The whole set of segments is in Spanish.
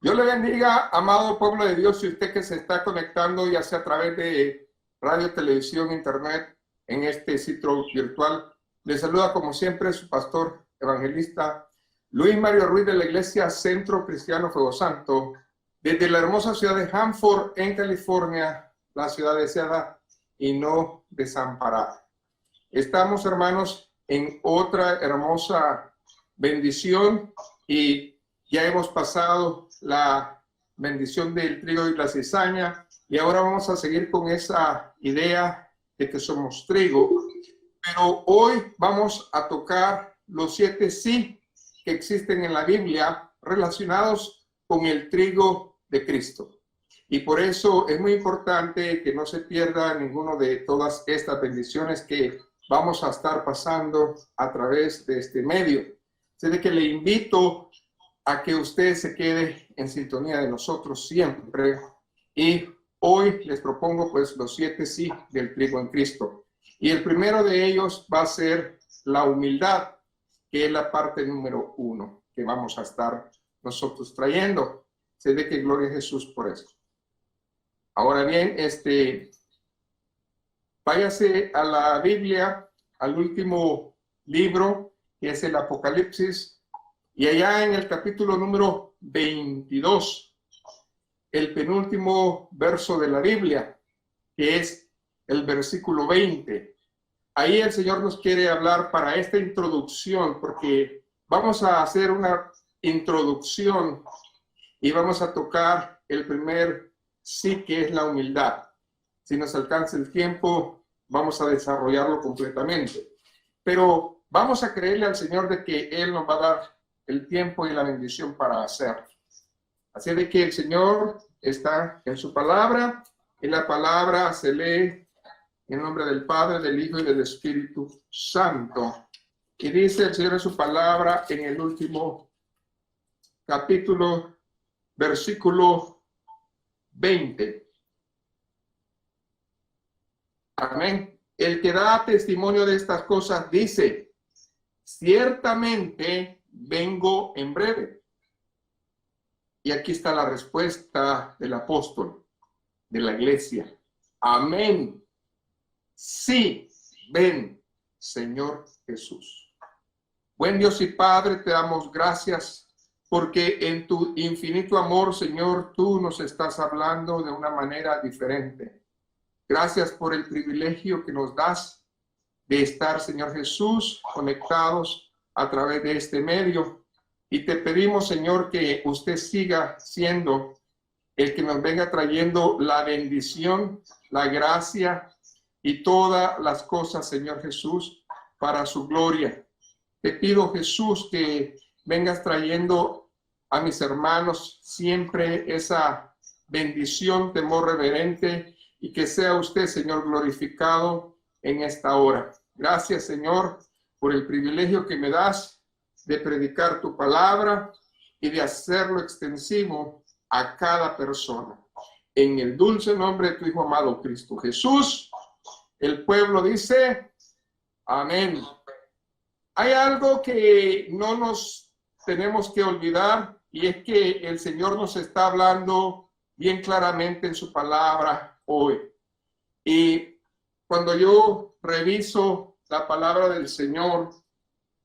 Dios le bendiga, amado pueblo de Dios, y usted que se está conectando, ya sea a través de radio, televisión, internet, en este sitio virtual. Le saluda como siempre su pastor evangelista Luis Mario Ruiz de la Iglesia Centro Cristiano Fuego Santo, desde la hermosa ciudad de Hanford, en California, la ciudad deseada y no desamparada. Estamos, hermanos, en otra hermosa bendición y ya hemos pasado la bendición del trigo y la cizaña y ahora vamos a seguir con esa idea de que somos trigo. Pero hoy vamos a tocar los 7 sí que existen en la Biblia relacionados con el trigo de Cristo. Y por eso es muy importante que no se pierda ninguno de todas estas bendiciones que vamos a estar pasando a través de este medio. Así de que le invito a que usted se quede en sintonía de nosotros siempre. Y hoy les propongo pues los 7 sí del trigo en Cristo. Y el primero de ellos va a ser la humildad, que es la parte número 1 que vamos a estar nosotros trayendo. Se de que gloria a Jesús por eso. Ahora bien, váyase a la Biblia, al último libro, que es el Apocalipsis, y allá en el capítulo número 22, el penúltimo verso de la Biblia, que es el versículo 20. Ahí el Señor nos quiere hablar para esta introducción, porque vamos a hacer una introducción y vamos a tocar el primer sí, que es la humildad. Si nos alcanza el tiempo, vamos a desarrollarlo completamente. Pero vamos a creerle al Señor de que Él nos va a dar el tiempo y la bendición para hacerlo. Así de que el Señor está en su palabra, y la palabra se lee en nombre del Padre, del Hijo y del Espíritu Santo. Y dice el Señor en su palabra en el último capítulo, versículo 20. Amén. El que da testimonio de estas cosas dice: ciertamente vengo en breve. Y aquí está la respuesta del apóstol de la iglesia. Amén. Sí, ven, Señor Jesús. Buen Dios y Padre, te damos gracias porque en tu infinito amor, Señor, tú nos estás hablando de una manera diferente. Gracias por el privilegio que nos das de estar, Señor Jesús, conectados a través de este medio. Y te pedimos, Señor, que usted siga siendo el que nos venga trayendo la bendición, la gracia y todas las cosas, Señor Jesús, para su gloria. Te pido, Jesús, que vengas trayendo a mis hermanos siempre esa bendición, temor reverente, y que sea usted, Señor, glorificado en esta hora. Gracias, Señor, por el privilegio que me das de predicar tu palabra y de hacerlo extensivo a cada persona. En el dulce nombre de tu Hijo amado Cristo Jesús, el pueblo dice, amén. Hay algo que no nos tenemos que olvidar, y es que el Señor nos está hablando bien claramente en su palabra hoy. Y cuando yo reviso la palabra del Señor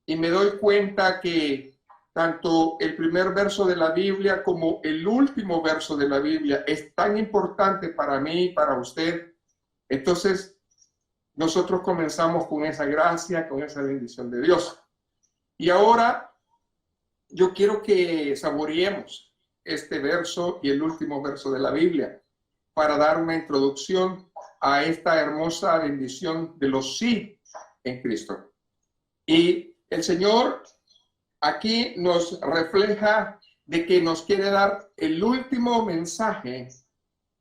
y me doy cuenta que tanto el primer verso de la Biblia como el último verso de la Biblia es tan importante para mí y para usted, entonces nosotros comenzamos con esa gracia, con esa bendición de Dios. Y ahora yo quiero que saboreemos este verso y el último verso de la Biblia para dar una introducción a esta hermosa bendición de los sí en Cristo. Y el Señor aquí nos refleja de que nos quiere dar el último mensaje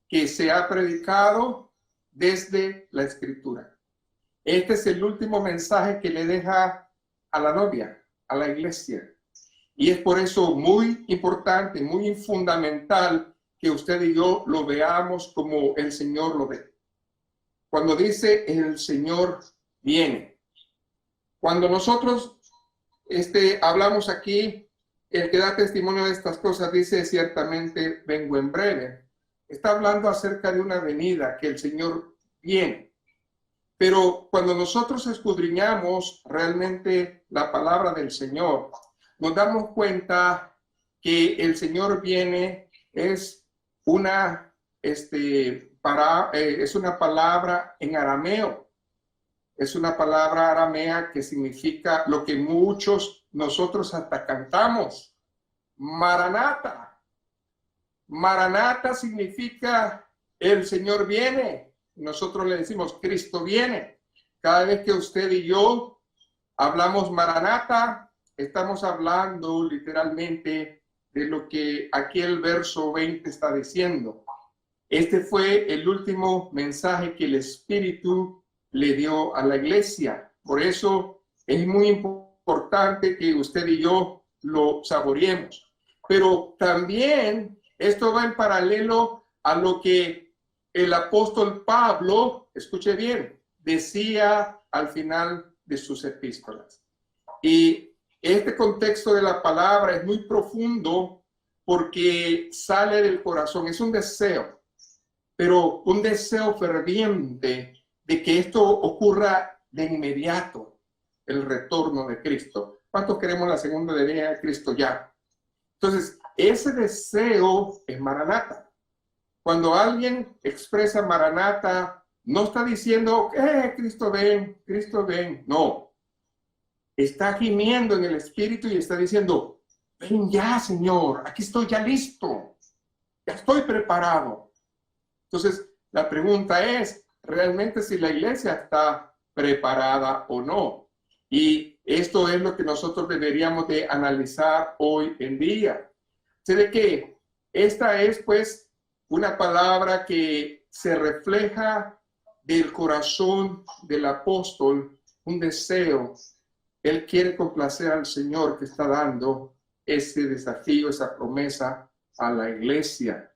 que se ha predicado desde la Escritura. Este es el último mensaje que le deja a la novia, a la iglesia. Y es por eso muy importante, muy fundamental que usted y yo lo veamos como el Señor lo ve. Cuando dice el Señor viene. Cuando nosotros hablamos aquí el que da testimonio de estas cosas dice, ciertamente vengo en breve. Está hablando acerca de una venida que el Señor viene. Pero cuando nosotros escudriñamos realmente la palabra del Señor, nos damos cuenta que el Señor viene es una, es una palabra en arameo. Es una palabra aramea que significa lo que muchos nosotros hasta cantamos. Maranata. Maranata significa el Señor viene. Nosotros le decimos Cristo viene. Cada vez que usted y yo hablamos Maranata, estamos hablando literalmente de lo que aquí el verso 20 está diciendo. Este fue el último mensaje que el Espíritu le dio a la iglesia. Por eso es muy importante que usted y yo lo saboreemos. Pero también esto va en paralelo a lo que el apóstol Pablo, escuche bien, decía al final de sus epístolas. Y este contexto de la palabra es muy profundo porque sale del corazón, es un deseo, pero un deseo ferviente de que esto ocurra de inmediato, el retorno de Cristo. ¿Cuántos queremos la segunda venida de Cristo ya? Entonces, ese deseo es Maranata. Cuando alguien expresa Maranata, no está diciendo, Cristo ven. No. Está gimiendo en el Espíritu y está diciendo, ven ya, Señor, aquí estoy ya listo. Ya estoy preparado. Entonces, la pregunta es, realmente si la iglesia está preparada o no. Y esto es lo que nosotros deberíamos de analizar hoy en día. ¿Se de qué? Esta es pues una palabra que se refleja del corazón del apóstol, un deseo. Él quiere complacer al Señor que está dando ese desafío, esa promesa a la iglesia.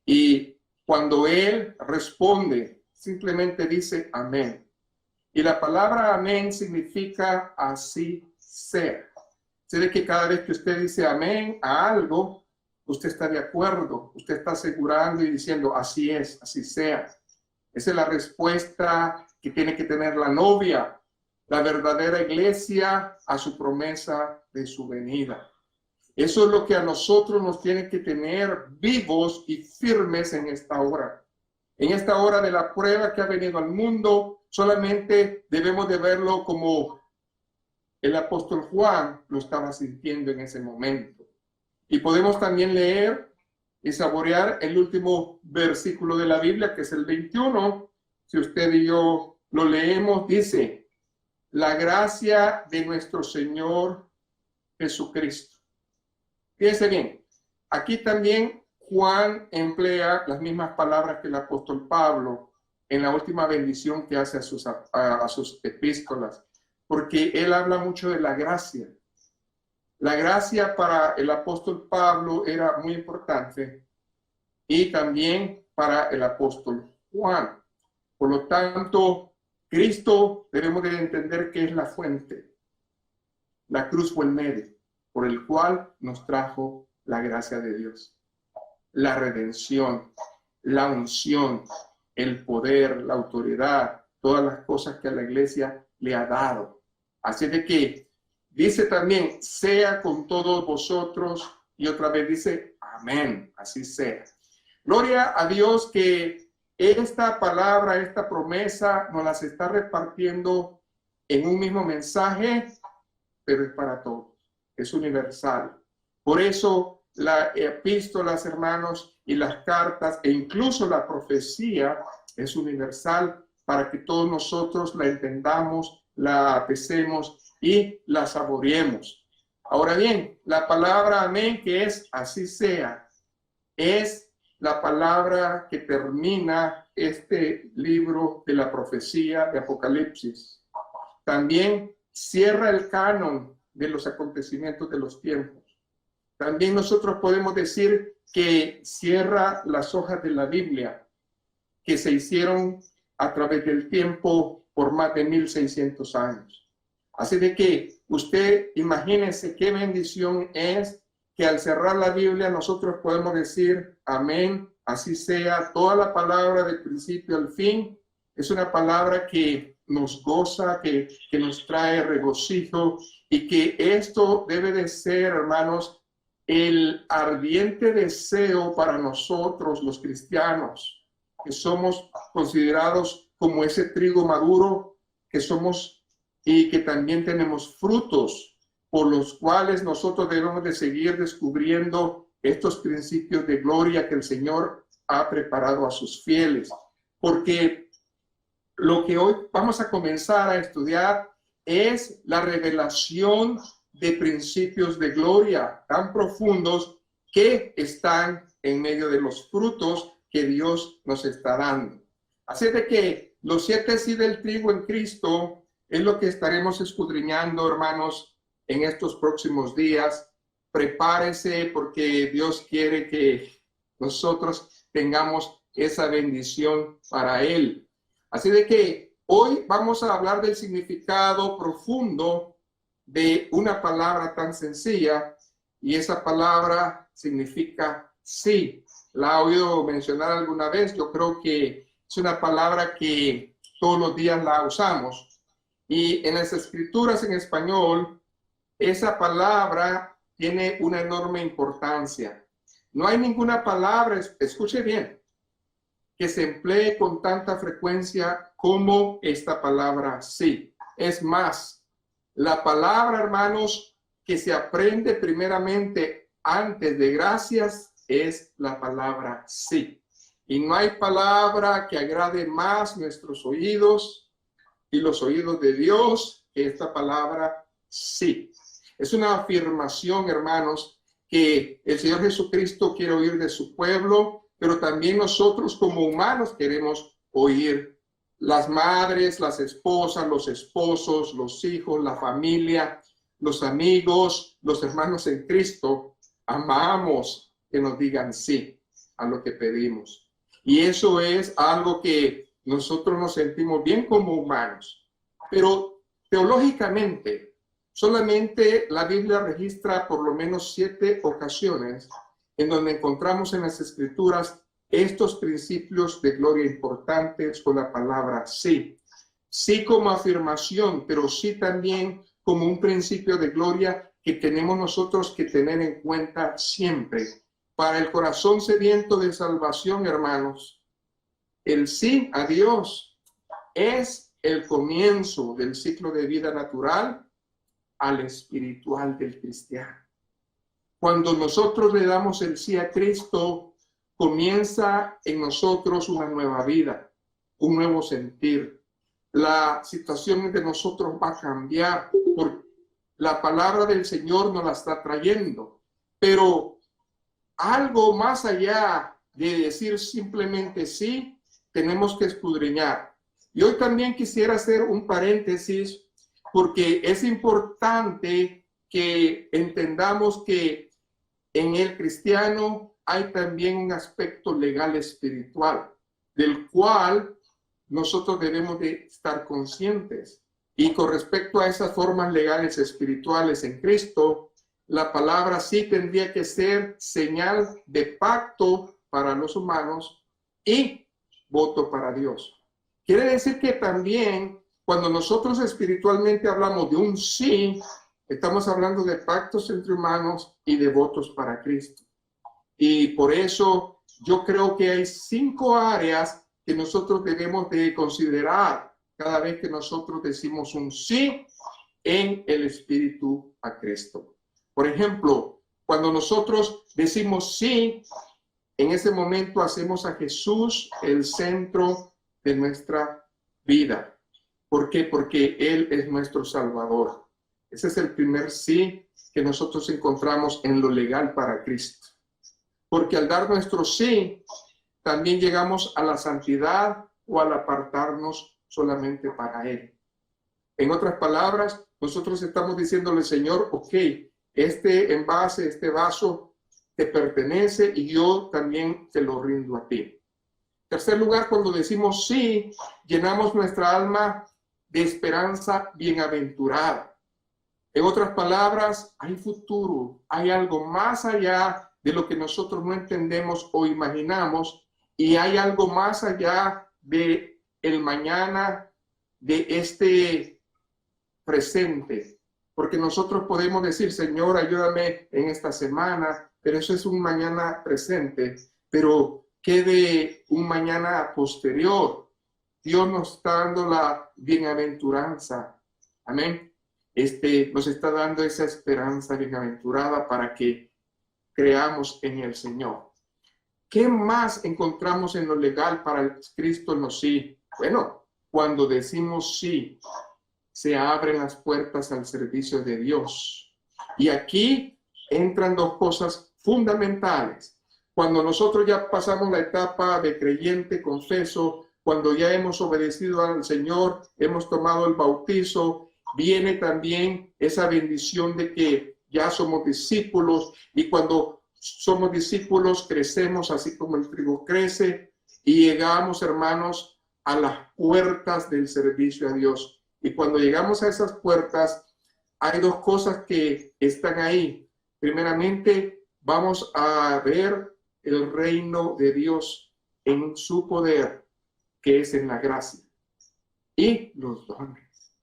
Y cuando Él responde, simplemente dice amén. Y la palabra amén significa así sea. Sé de que cada vez que usted dice amén a algo, usted está de acuerdo, usted está asegurando y diciendo así es, así sea. Esa es la respuesta que tiene que tener la novia, la verdadera iglesia, a su promesa de su venida. Eso es lo que a nosotros nos tiene que tener vivos y firmes en esta hora. En esta hora de la prueba que ha venido al mundo, solamente debemos de verlo como el apóstol Juan lo estaba sintiendo en ese momento. Y podemos también leer y saborear el último versículo de la Biblia, que es el 21. Si usted y yo lo leemos, dice, la gracia de nuestro Señor Jesucristo. Fíjense bien, aquí también Juan emplea las mismas palabras que el apóstol Pablo en la última bendición que hace a sus epístolas, porque él habla mucho de la gracia. La gracia para el apóstol Pablo era muy importante y también para el apóstol Juan. Por lo tanto, Cristo debemos de entender que es la fuente. La cruz fue el medio por el cual nos trajo la gracia de Dios. La redención, la unción, el poder, la autoridad, todas las cosas que a la iglesia le ha dado. Así de que dice también, sea con todos vosotros, y otra vez dice, amén, así sea. Gloria a Dios que esta palabra, esta promesa nos las está repartiendo en un mismo mensaje, pero es para todos, es universal. Por eso las epístolas, hermanos, y las cartas, e incluso la profecía, es universal para que todos nosotros la entendamos, la apreciemos y la saboreemos. Ahora bien, la palabra amén, que es así sea, es la palabra que termina este libro de la profecía de Apocalipsis. También cierra el canon de los acontecimientos de los tiempos. También nosotros podemos decir que cierra las hojas de la Biblia que se hicieron a través del tiempo por más de 1600 años. Así de que usted imagínense qué bendición es que al cerrar la Biblia nosotros podemos decir amén, así sea. Toda la palabra del principio al fin es una palabra que nos goza, que nos trae regocijo, y que esto debe de ser, hermanos, el ardiente deseo para nosotros los cristianos, que somos considerados como ese trigo maduro, que somos y que también tenemos frutos por los cuales nosotros debemos de seguir descubriendo estos principios de gloria que el Señor ha preparado a sus fieles. Porque lo que hoy vamos a comenzar a estudiar es la revelación de principios de gloria tan profundos que están en medio de los frutos que Dios nos está dando. Así de que los 7 sí del trigo en Cristo es lo que estaremos escudriñando, hermanos, en estos próximos días. Prepárese porque Dios quiere que nosotros tengamos esa bendición para Él. Así de que hoy vamos a hablar del significado profundo de una palabra tan sencilla, y esa palabra significa sí. ¿La ha oído mencionar alguna vez? Yo creo que es una palabra que todos los días la usamos. Y en las escrituras en español, esa palabra tiene una enorme importancia. No hay ninguna palabra, escuche bien, que se emplee con tanta frecuencia como esta palabra sí. Es más, la palabra, hermanos, que se aprende primeramente antes de gracias es la palabra sí. Y no hay palabra que agrade más nuestros oídos y los oídos de Dios que esta palabra sí. Es una afirmación, hermanos, que el Señor Jesucristo quiere oír de su pueblo, pero también nosotros como humanos queremos oír. Las madres, las esposas, los esposos, los hijos, la familia, los amigos, los hermanos en Cristo, amamos que nos digan sí a lo que pedimos. Y eso es algo que nosotros nos sentimos bien como humanos. Pero teológicamente, solamente la Biblia registra por lo menos 7 ocasiones en donde encontramos en las Escrituras estos principios de gloria importantes con la palabra sí. Sí como afirmación, pero sí también como un principio de gloria que tenemos nosotros que tener en cuenta siempre. Para el corazón sediento de salvación, hermanos, el sí a Dios es el comienzo del ciclo de vida natural al espiritual del cristiano. Cuando nosotros le damos el sí a Cristo, comienza en nosotros una nueva vida, un nuevo sentir. La situación de nosotros va a cambiar porque la palabra del Señor nos la está trayendo. Pero algo más allá de decir simplemente sí, tenemos que escudriñar. Y hoy también quisiera hacer un paréntesis porque es importante que entendamos que en el cristiano hay también un aspecto legal espiritual, del cual nosotros debemos de estar conscientes. Y con respecto a esas formas legales espirituales en Cristo, la palabra sí tendría que ser señal de pacto para los humanos y voto para Dios. Quiere decir que también cuando nosotros espiritualmente hablamos de un sí, estamos hablando de pactos entre humanos y de votos para Cristo. Y por eso yo creo que hay 5 áreas que nosotros debemos de considerar cada vez que nosotros decimos un sí en el Espíritu a Cristo. Por ejemplo, cuando nosotros decimos sí, en ese momento hacemos a Jesús el centro de nuestra vida. ¿Por qué? Porque Él es nuestro Salvador. Ese es el primer sí que nosotros encontramos en lo legal para Cristo. Porque al dar nuestro sí, también llegamos a la santidad o al apartarnos solamente para Él. En otras palabras, nosotros estamos diciéndole, Señor, ok, este envase, este vaso te pertenece y yo también te lo rindo a ti. En tercer lugar, cuando decimos sí, llenamos nuestra alma de esperanza bienaventurada. En otras palabras, hay futuro, hay algo más allá de lo que nosotros no entendemos o imaginamos, y hay algo más allá de el mañana, de este presente, porque nosotros podemos decir, Señor, ayúdame en esta semana, pero eso es un mañana presente. Pero ¿qué de un mañana posterior? Dios nos está dando la bienaventuranza. Amén. Nos está dando esa esperanza bienaventurada para que creamos en el Señor. ¿Qué más encontramos en lo legal para el Cristo en los sí? Bueno, cuando decimos sí, se abren las puertas al servicio de Dios. Y aquí entran dos cosas fundamentales. Cuando nosotros ya pasamos la etapa de creyente, confeso, cuando ya hemos obedecido al Señor, hemos tomado el bautizo, viene también esa bendición de que ya somos discípulos, y cuando somos discípulos crecemos así como el trigo crece, y llegamos, hermanos, a las puertas del servicio a Dios. Y cuando llegamos a esas puertas, hay dos cosas que están ahí. Primeramente, vamos a ver el reino de Dios en su poder, que es en la gracia. Y los dones.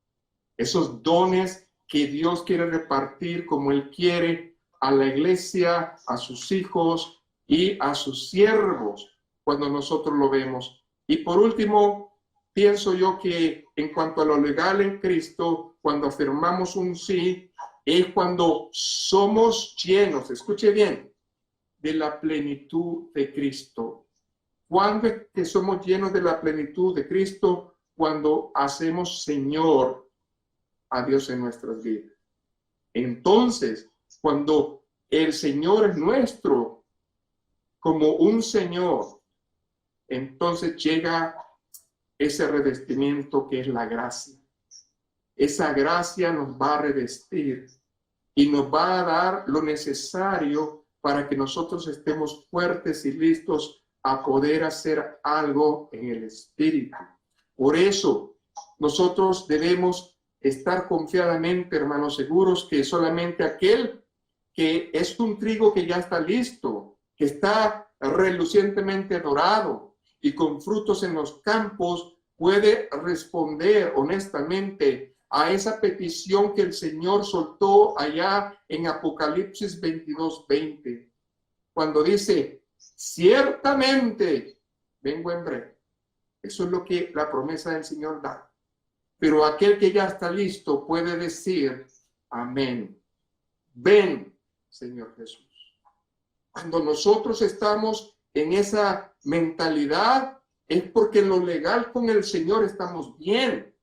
Esos dones que Dios quiere repartir como Él quiere a la iglesia, a sus hijos y a sus siervos, cuando nosotros lo vemos. Y por último, pienso yo que en cuanto a lo legal en Cristo, cuando afirmamos un sí, es cuando somos llenos, escuche bien, de la plenitud de Cristo. ¿Cuándo es que somos llenos de la plenitud de Cristo? Cuando hacemos Señor a Dios en nuestras vidas. Entonces, cuando el Señor es nuestro como un Señor, entonces llega ese revestimiento que es la gracia. Esa gracia nos va a revestir y nos va a dar lo necesario para que nosotros estemos fuertes y listos a poder hacer algo en el Espíritu. Por eso, nosotros debemos estar confiadamente, hermanos, seguros que solamente aquel que es un trigo que ya está listo, que está relucientemente dorado y con frutos en los campos, puede responder honestamente a esa petición que el Señor soltó allá en Apocalipsis 22:20, cuando dice, ciertamente vengo en breve. Eso es lo que la promesa del Señor da. Pero aquel que ya está listo puede decir, amén. Ven, Señor Jesús. Cuando nosotros estamos en esa mentalidad, es porque en lo legal con el Señor estamos bien.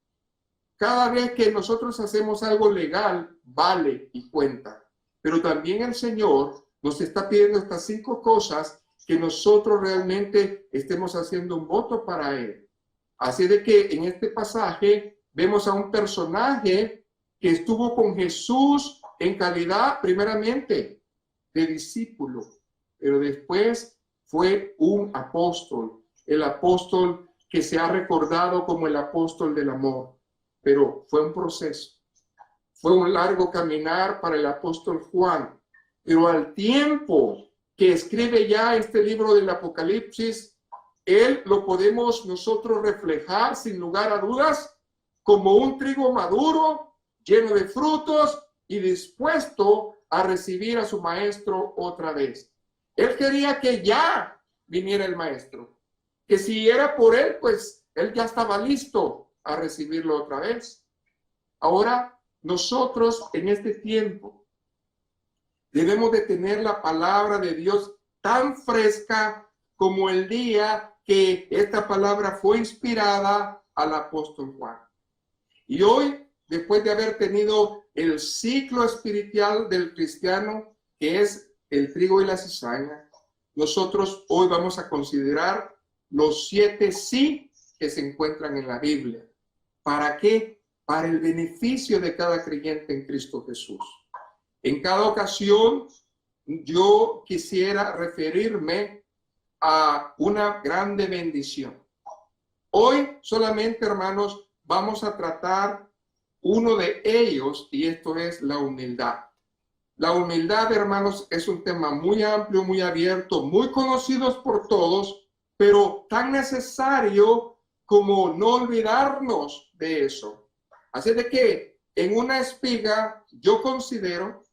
Cada vez que nosotros hacemos algo legal, vale y cuenta. Pero también el Señor nos está pidiendo estas 5 cosas que nosotros realmente estemos haciendo un voto para Él. Así de que en este pasaje vemos a un personaje que estuvo con Jesús en calidad primeramente de discípulo, pero después fue un apóstol, el apóstol que se ha recordado como el apóstol del amor. Pero fue un proceso, fue un largo caminar para el apóstol Juan, pero al tiempo que escribe ya este libro del Apocalipsis, él lo podemos nosotros reflejar sin lugar a dudas como un trigo maduro, lleno de frutos y dispuesto a recibir a su maestro otra vez. Él quería que ya viniera el maestro, que si era por él, pues él ya estaba listo a recibirlo otra vez. Ahora, nosotros en este tiempo debemos de tener la palabra de Dios tan fresca como el día que esta palabra fue inspirada al apóstol Juan. Y hoy, después de haber tenido el ciclo espiritual del cristiano, que es el trigo y la cizaña, nosotros hoy vamos a considerar los 7 sí que se encuentran en la Biblia. ¿Para qué? Para el beneficio de cada creyente en Cristo Jesús. En cada ocasión, yo quisiera referirme a una grande bendición. Hoy solamente, hermanos, vamos a tratar uno de ellos, y esto es la humildad. La humildad, hermanos, es un tema muy amplio, muy abierto, muy conocido por todos, pero tan necesario como no olvidarnos de eso. Así de que en una espiga yo considero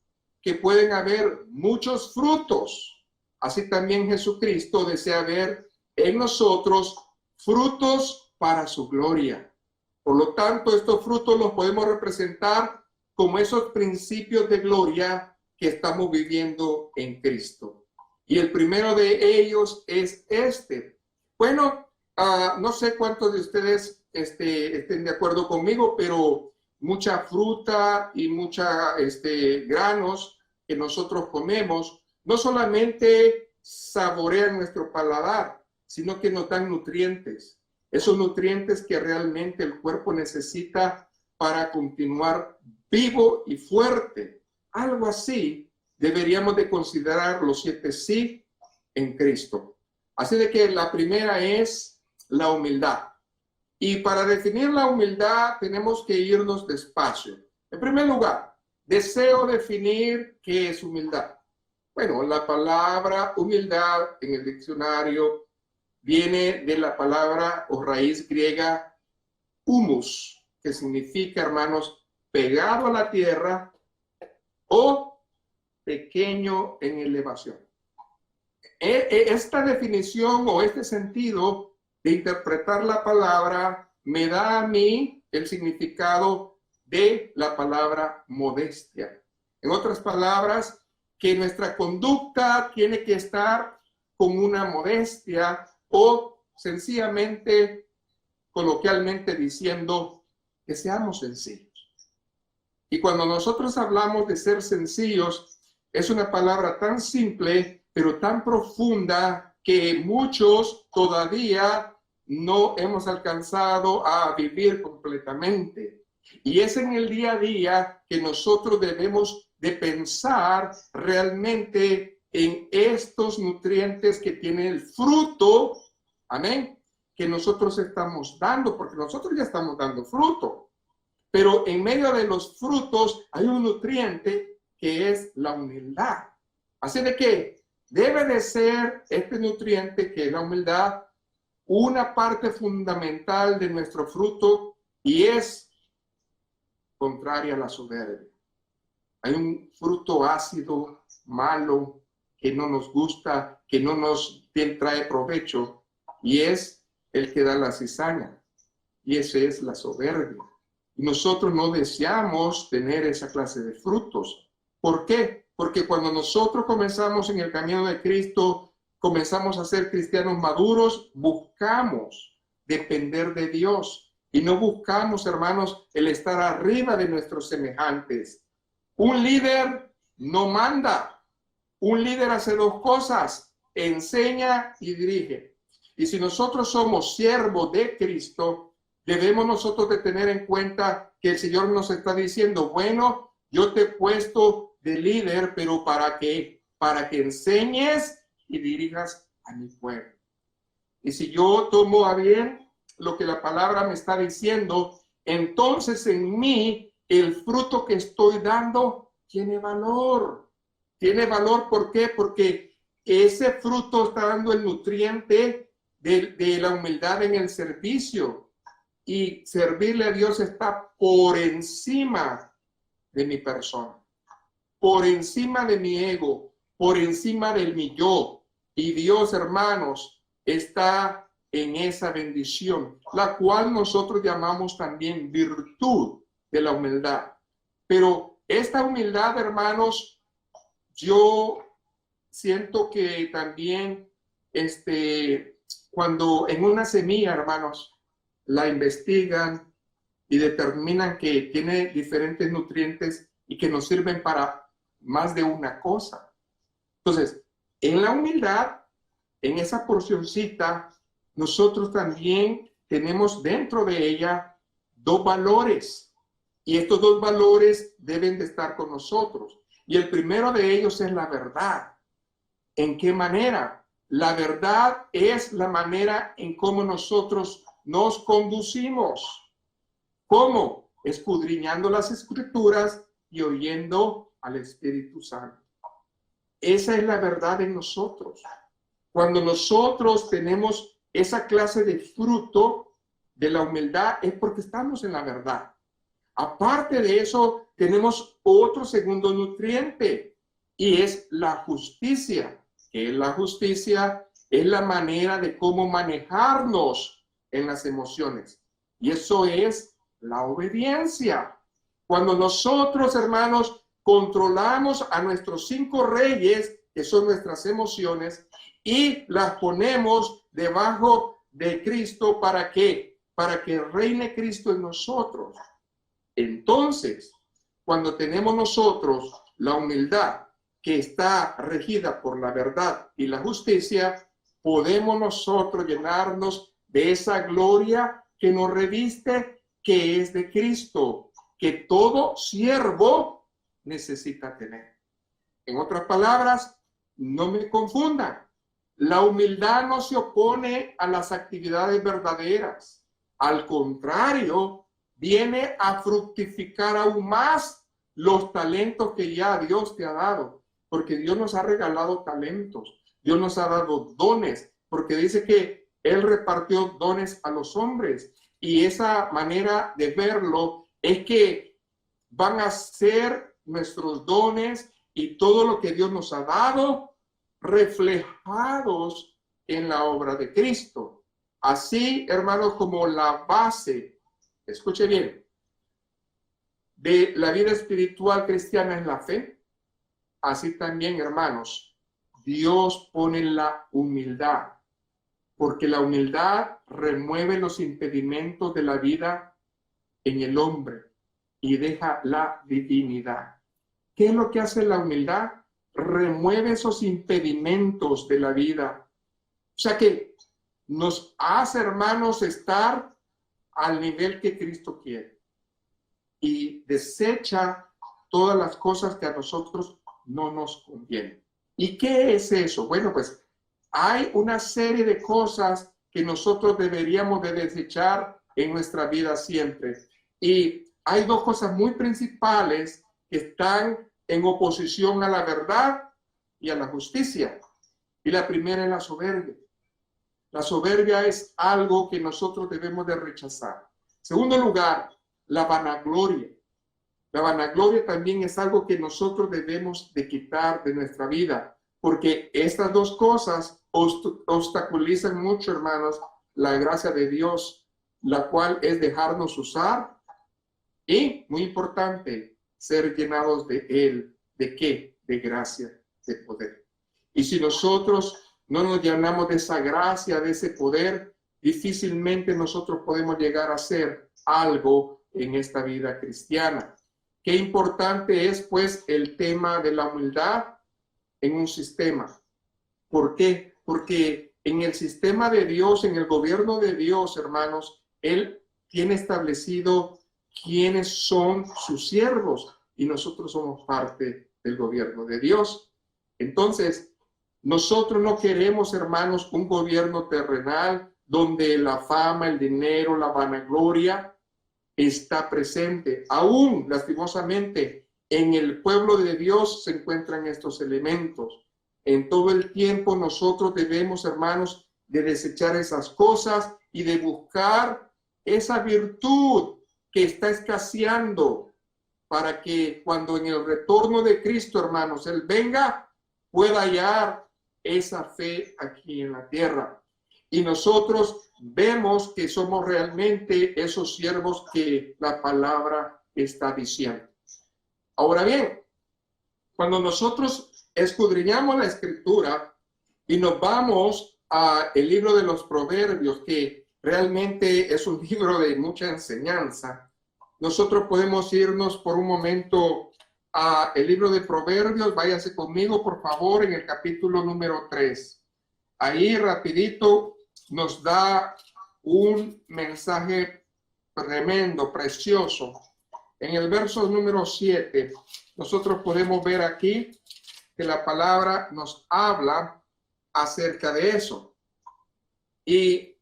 que pueden haber muchos frutos. Así también Jesucristo desea ver en nosotros frutos para su gloria. Por lo tanto, estos frutos los podemos representar como esos principios de gloria que estamos viviendo en Cristo. Y el primero de ellos es este. Bueno, no sé cuántos de ustedes estén de acuerdo conmigo, pero mucha fruta y mucha granos que nosotros comemos no solamente saborean nuestro paladar, sino que nos dan nutrientes. Esos nutrientes que realmente el cuerpo necesita para continuar vivo y fuerte. Algo así deberíamos de considerar los 7 sí en Cristo. Así de que la primera es la humildad. Y para definir la humildad tenemos que irnos despacio. En primer lugar, deseo definir qué es humildad. Bueno, la palabra humildad en el diccionario viene de la palabra o raíz griega humus, que significa, hermanos, pegado a la tierra o pequeño en elevación. Esta definición o este sentido de interpretar la palabra me da a mí el significado de la palabra modestia. En otras palabras, que nuestra conducta tiene que estar con una modestia o sencillamente, coloquialmente diciendo, que seamos sencillos. Y cuando nosotros hablamos de ser sencillos, es una palabra tan simple, pero tan profunda que muchos todavía no hemos alcanzado a vivir completamente. Y es en el día a día que nosotros debemos de pensar realmente en estos nutrientes que tiene el fruto, amén, que nosotros estamos dando, porque nosotros ya estamos dando fruto. Pero en medio de los frutos hay un nutriente que es la humildad. Así de que debe de ser este nutriente, que es la humildad, una parte fundamental de nuestro fruto y es contraria a la soberbia. Hay un fruto ácido, malo, que no nos gusta, que no nos trae provecho, y es el que da la cizaña, y ese es la soberbia. Nosotros no deseamos tener esa clase de frutos. ¿Por qué? Porque cuando nosotros comenzamos en el camino de Cristo, comenzamos a ser cristianos maduros, buscamos depender de Dios y no buscamos, hermanos, el estar arriba de nuestros semejantes. Un líder no manda. Un líder hace 2 cosas: enseña y dirige. Y si nosotros somos siervos de Cristo, debemos nosotros de tener en cuenta que el Señor nos está diciendo, bueno, yo te he puesto de líder, pero ¿para qué? Para que enseñes y dirijas a mi pueblo. Y si yo tomo a bien lo que la palabra me está diciendo, entonces en mí el fruto que estoy dando tiene valor. Tiene valor, ¿por qué? Porque ese fruto está dando el nutriente de la humildad en el servicio. Y servirle a Dios está por encima de mi persona, por encima de mi ego, por encima de mi yo. Y Dios, hermanos, está en esa bendición, la cual nosotros llamamos también virtud de la humildad. Pero esta humildad, hermanos, yo siento que también cuando en una semilla, hermanos, la investigan y determinan que tiene diferentes nutrientes y que nos sirven para más de una cosa. Entonces, en la humildad, en esa porcioncita, nosotros también tenemos dentro de ella 2 valores. Y estos 2 valores deben de estar con nosotros. Y el primero de ellos es la verdad. ¿En qué manera? La verdad es la manera en cómo nosotros nos conducimos. ¿Cómo? escudriñando las Escrituras y oyendo al Espíritu Santo. Esa es la verdad en nosotros. Cuando nosotros tenemos esa clase de fruto de la humildad es porque estamos en la verdad. Aparte de eso, tenemos otro segundo nutriente y es la justicia. ¿Qué es la justicia? Es la manera de cómo manejarnos en las emociones. Y eso es la obediencia. Cuando nosotros, hermanos, controlamos a nuestros 5 reyes, que son nuestras emociones, y las ponemos debajo de Cristo, ¿para qué? Para que reine Cristo en nosotros. Entonces, cuando tenemos nosotros la humildad que está regida por la verdad y la justicia, podemos nosotros llenarnos de esa gloria que nos reviste, que es de Cristo, que todo siervo necesita tener. En otras palabras, no me confundan. La humildad no se opone a las actividades verdaderas. Al contrario, viene a fructificar aún más los talentos que ya Dios te ha dado. Porque Dios nos ha regalado talentos. Dios nos ha dado dones. Porque dice que Él repartió dones a los hombres. Y esa manera de verlo es que van a ser nuestros dones y todo lo que Dios nos ha dado reflejados en la obra de Cristo. Así, hermanos, como la base, escuche bien, de la vida espiritual cristiana es la fe, así también, hermanos, Dios pone la humildad, porque la humildad remueve los impedimentos de la vida en el hombre y deja la divinidad. ¿Qué es lo que hace la humildad? Remueve esos impedimentos de la vida. O sea que nos hace, hermanos, estar al nivel que Cristo quiere y desecha todas las cosas que a nosotros no nos convienen. ¿Y qué es eso? Bueno, pues hay una serie de cosas que nosotros deberíamos de desechar en nuestra vida siempre. Y hay 2 cosas muy principales que están en oposición a la verdad y a la justicia. Y la primera es la soberbia. La soberbia es algo que nosotros debemos de rechazar. Segundo lugar, la vanagloria. La vanagloria también es algo que nosotros debemos de quitar de nuestra vida, porque estas 2 cosas obstaculizan mucho, hermanos, la gracia de Dios, la cual es dejarnos usar y, muy importante, ser llenados de Él. ¿De qué? De gracia, de poder. Y si nosotros no nos llenamos de esa gracia, de ese poder, difícilmente nosotros podemos llegar a hacer algo en esta vida cristiana. Qué importante es, pues, el tema de la humildad en un sistema. ¿Por qué? Porque en el sistema de Dios, en el gobierno de Dios, hermanos, Él tiene establecido quiénes son sus siervos y nosotros somos parte del gobierno de Dios. Entonces, nosotros no queremos, hermanos, un gobierno terrenal donde la fama, el dinero, la vanagloria está presente. Aún, lastimosamente, en el pueblo de Dios se encuentran estos elementos. En todo el tiempo nosotros debemos, hermanos, de desechar esas cosas y de buscar esa virtud que está escaseando para que cuando en el retorno de Cristo, hermanos, Él venga, pueda hallar esa fe aquí en la tierra. Y nosotros vemos que somos realmente esos siervos que la palabra está diciendo. Ahora bien, cuando nosotros escudriñamos la Escritura y nos vamos al libro de los Proverbios, que realmente es un libro de mucha enseñanza, nosotros podemos irnos por un momento al libro de Proverbios. Váyase conmigo, por favor, en el capítulo número 3. Ahí rapidito nos da un mensaje tremendo, precioso. En el verso número 7, nosotros podemos ver aquí que la palabra nos habla acerca de eso. ¿Y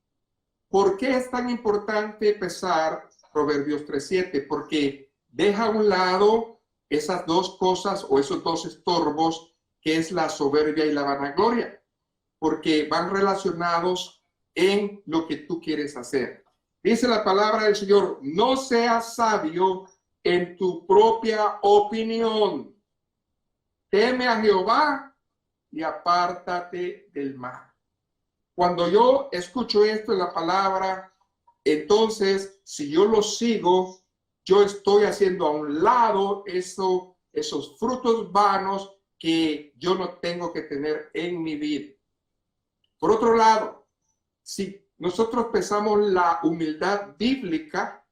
por qué es tan importante empezar Proverbios 3:7, porque deja a un lado esas dos cosas o esos dos estorbos, que es la soberbia y la vanagloria, porque van relacionados en lo que tú quieres hacer. Dice la palabra del Señor: no seas sabio en tu propia opinión. Teme a Jehová y apártate del mal. Cuando yo escucho esto en la palabra, entonces, si yo lo sigo, yo estoy haciendo a un lado esos frutos vanos que yo no tengo que tener en mi vida. Por otro lado, si nosotros pensamos la humildad bíblica,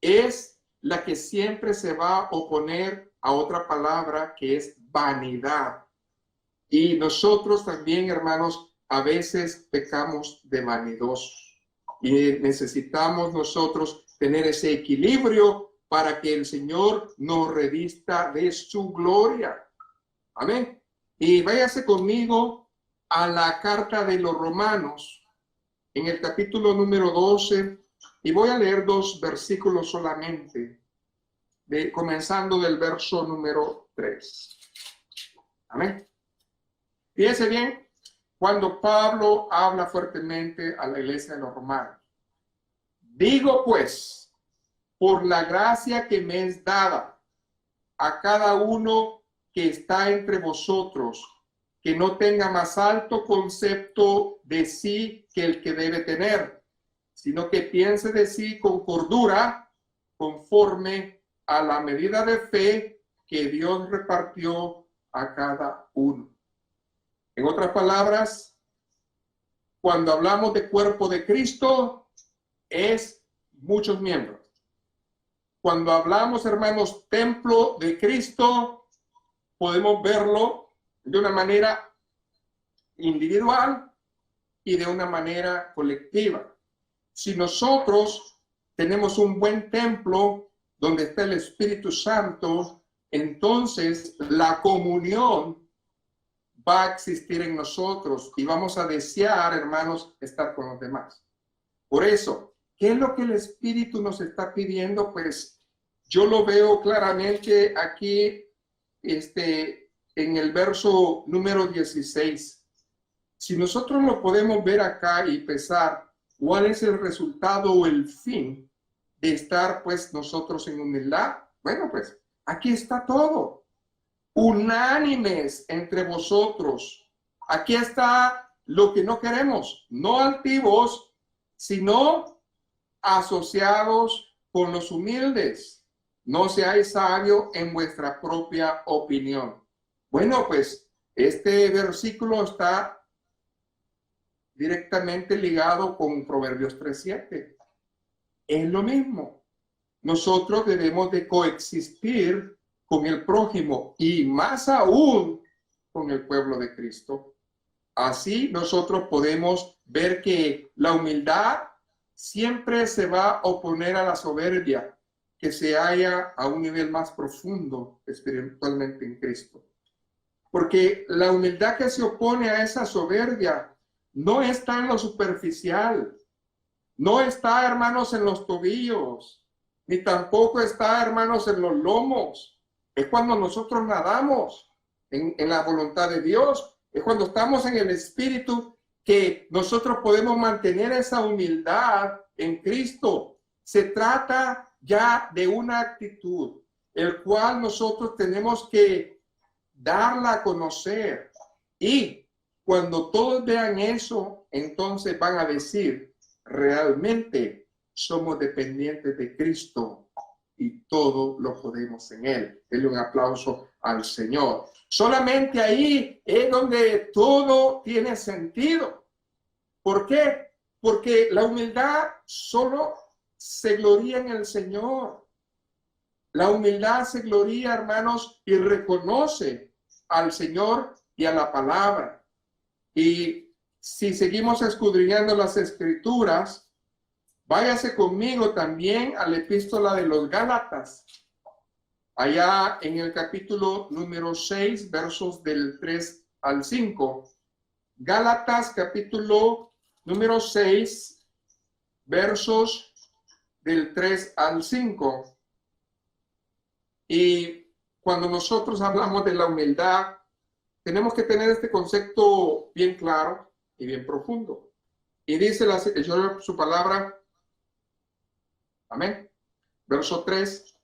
es la que siempre se va a oponer a otra palabra que es vanidad. Y nosotros también, hermanos, a veces pecamos de vanidosos y necesitamos nosotros tener ese equilibrio para que el Señor nos revista de su gloria. Amén. Y váyase conmigo a la carta de los Romanos, en el capítulo número 12, y voy a leer 2 versículos solamente, comenzando del verso número 3. Amén. Fíjense bien, cuando Pablo habla fuertemente a la iglesia de los romanos: digo pues, por la gracia que me es dada, a cada uno que está entre vosotros, que no tenga más alto concepto de sí que el que debe tener, sino que piense de sí con cordura, conforme a la medida de fe que Dios repartió a cada uno. En otras palabras, cuando hablamos de cuerpo de Cristo, es muchos miembros. Cuando hablamos, hermanos, templo de Cristo, podemos verlo de una manera individual y de una manera colectiva. Si nosotros tenemos un buen templo donde está el Espíritu Santo, entonces la comunión va a existir en nosotros y vamos a desear, hermanos, estar con los demás. Por eso, ¿qué es lo que el Espíritu nos está pidiendo? Pues yo lo veo claramente aquí, en el verso número 16. Si nosotros lo podemos ver acá y pensar cuál es el resultado o el fin de estar, pues, nosotros en humildad, bueno, pues, aquí está todo. Unánimes entre vosotros. Aquí está lo que no queremos, no altivos, sino asociados con los humildes. No seáis sabios en vuestra propia opinión. Bueno, pues este versículo está directamente ligado con Proverbios 3:7. Es lo mismo. Nosotros debemos de coexistir con el prójimo y más aún con el pueblo de Cristo. Así nosotros podemos ver que la humildad siempre se va a oponer a la soberbia que se halla a un nivel más profundo espiritualmente en Cristo. Porque la humildad que se opone a esa soberbia no está en lo superficial, no está, hermanos, en los tobillos, ni tampoco está, hermanos, en los lomos. Es cuando nosotros nadamos en la voluntad de Dios, es cuando estamos en el Espíritu que nosotros podemos mantener esa humildad en Cristo. Se trata ya de una actitud, el cual nosotros tenemos que darla a conocer. Y cuando todos vean eso, entonces van a decir: realmente somos dependientes de Cristo y todo lo podemos en Él. Denle un aplauso al Señor. Solamente ahí es donde todo tiene sentido. ¿Por qué? Porque la humildad solo se gloría en el Señor. La humildad se gloría, hermanos, y reconoce al Señor y a la palabra. Y si seguimos escudriñando las Escrituras, váyase conmigo también a la epístola de los Gálatas, allá en el capítulo número 6, versos del 3 al 5. Gálatas capítulo número 6, versos del 3 al 5. Y cuando nosotros hablamos de la humildad, tenemos que tener este concepto bien claro y bien profundo. Y dice el Señor su palabra, amén, verso 3,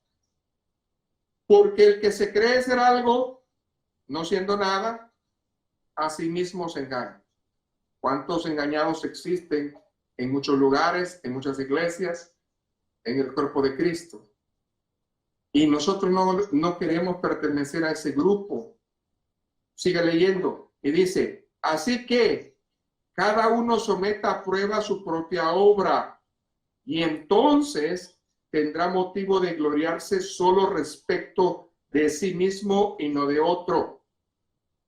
porque el que se cree ser algo, no siendo nada, a sí mismo se engaña. ¿Cuántos engañados existen en muchos lugares, en muchas iglesias, en el cuerpo de Cristo? Y nosotros no queremos pertenecer a ese grupo. Sigue leyendo y dice, así que cada uno someta a prueba su propia obra y entonces tendrá motivo de gloriarse solo respecto de sí mismo y no de otro,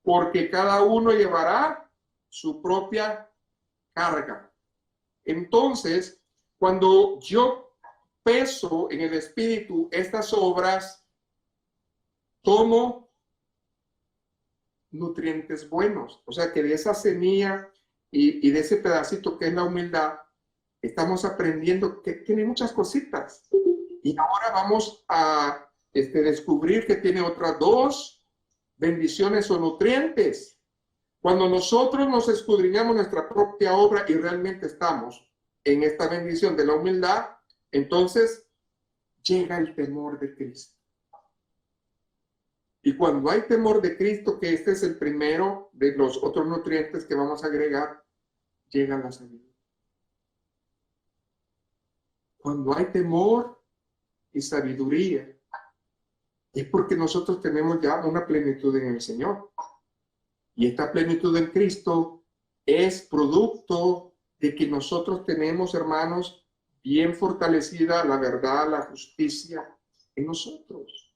porque cada uno llevará su propia carga. Entonces, cuando yo peso en el espíritu estas obras, tomo nutrientes buenos. O sea que de esa semilla y de ese pedacito que es la humildad, estamos aprendiendo que tiene muchas cositas. Y ahora vamos a descubrir que tiene otras dos bendiciones o nutrientes. Cuando nosotros nos escudriñamos nuestra propia obra y realmente estamos en esta bendición de la humildad, entonces llega el temor de Cristo. Y cuando hay temor de Cristo, que este es el primero de los otros nutrientes que vamos a agregar, llega la sabiduría. Cuando hay temor y sabiduría, es porque nosotros tenemos ya una plenitud en el Señor. Y esta plenitud en Cristo es producto de que nosotros tenemos, hermanos, bien fortalecida la verdad, la justicia en nosotros.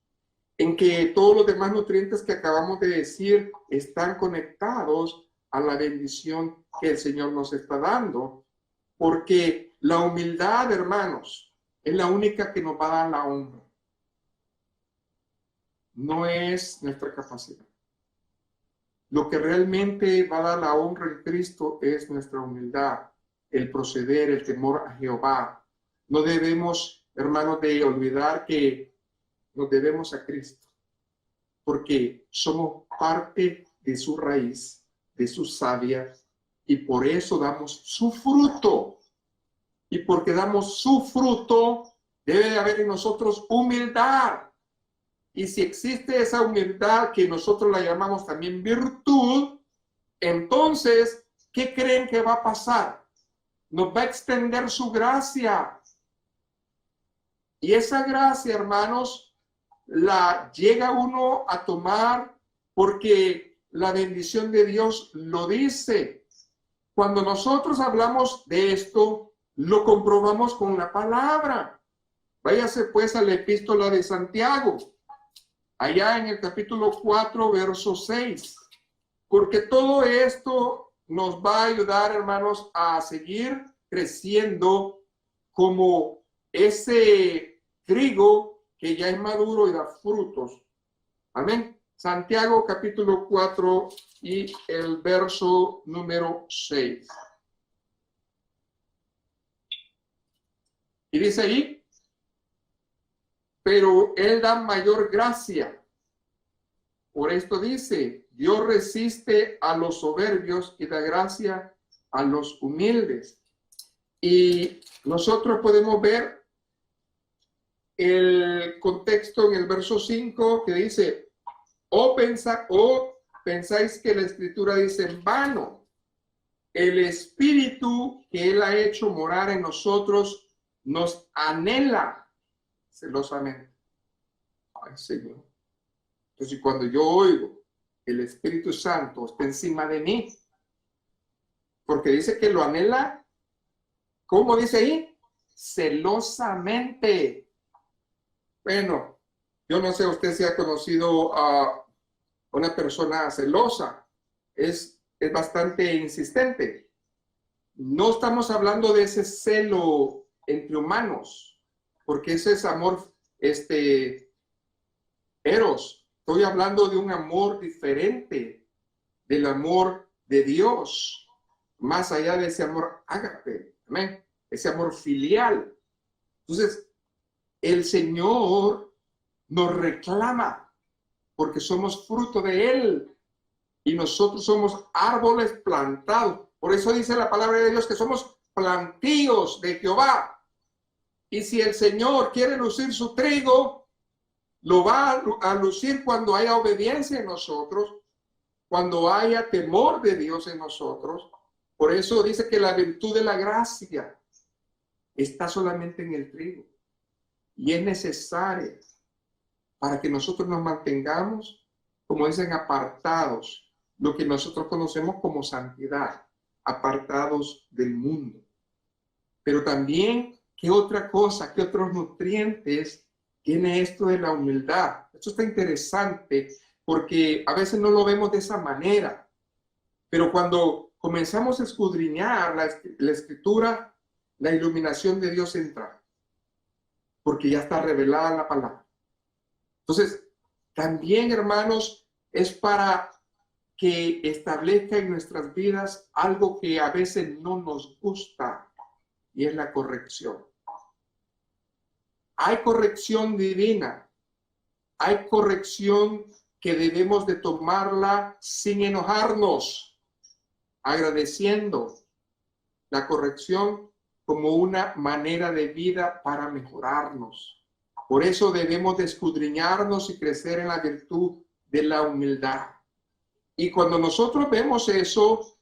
En que todos los demás nutrientes que acabamos de decir están conectados a la bendición que el Señor nos está dando. Porque la humildad, hermanos, es la única que nos va a dar la honra. No es nuestra capacidad. Lo que realmente va a dar la honra en Cristo es nuestra humildad, el proceder, el temor a Jehová. No debemos, hermanos, de olvidar que nos debemos a Cristo, porque somos parte de su raíz, de su savia, y por eso damos su fruto. Y porque damos su fruto, debe de haber en nosotros humildad. Y si existe esa humildad que nosotros la llamamos también virtud, entonces, ¿qué creen que va a pasar? Nos va a extender su gracia. Y esa gracia, hermanos, la llega uno a tomar porque la bendición de Dios lo dice. Cuando nosotros hablamos de esto, lo comprobamos con la palabra. Váyase pues a la epístola de Santiago, allá en el capítulo 4, verso 6. Porque todo esto nos va a ayudar, hermanos, a seguir creciendo como ese trigo que ya es maduro y da frutos. Amén. Santiago capítulo 4 y el verso número 6. Y dice ahí, pero Él da mayor gracia. Por esto dice, Dios resiste a los soberbios y da gracia a los humildes. Y nosotros podemos ver el contexto en el verso 5 que dice, o pensáis que la escritura dice en vano, el espíritu que Él ha hecho morar en nosotros nos anhela celosamente. Ay, Señor. Entonces, cuando yo oigo el Espíritu Santo está encima de mí, porque dice que lo anhela, ¿cómo dice ahí? Celosamente. Bueno, yo no sé usted si ha conocido a una persona celosa. Es bastante insistente. No estamos hablando de ese celo entre humanos, porque ese es amor, eros. Estoy hablando de un amor diferente del amor de Dios, más allá de ese amor ágape, amén, ese amor filial. Entonces, el Señor nos reclama porque somos fruto de Él y nosotros somos árboles plantados. Por eso dice la palabra de Dios que somos plantíos de Jehová. Y si el Señor quiere lucir su trigo, lo va a lucir cuando haya obediencia en nosotros, cuando haya temor de Dios en nosotros. Por eso dice que la virtud de la gracia está solamente en el trigo y es necesaria para que nosotros nos mantengamos, como dicen, apartados, lo que nosotros conocemos como santidad, apartados del mundo. Pero también, ¿qué otra cosa, qué otros nutrientes tiene esto de la humildad? Esto está interesante porque a veces no lo vemos de esa manera, pero cuando comenzamos a escudriñar la escritura, la iluminación de Dios entra, porque ya está revelada la palabra. Entonces, también, hermanos, es para que establezca en nuestras vidas algo que a veces no nos gusta, y es la corrección. Hay corrección divina, hay corrección que debemos de tomarla sin enojarnos, agradeciendo la corrección como una manera de vida para mejorarnos. Por eso debemos de escudriñarnos y crecer en la virtud de la humildad. Y cuando nosotros vemos eso,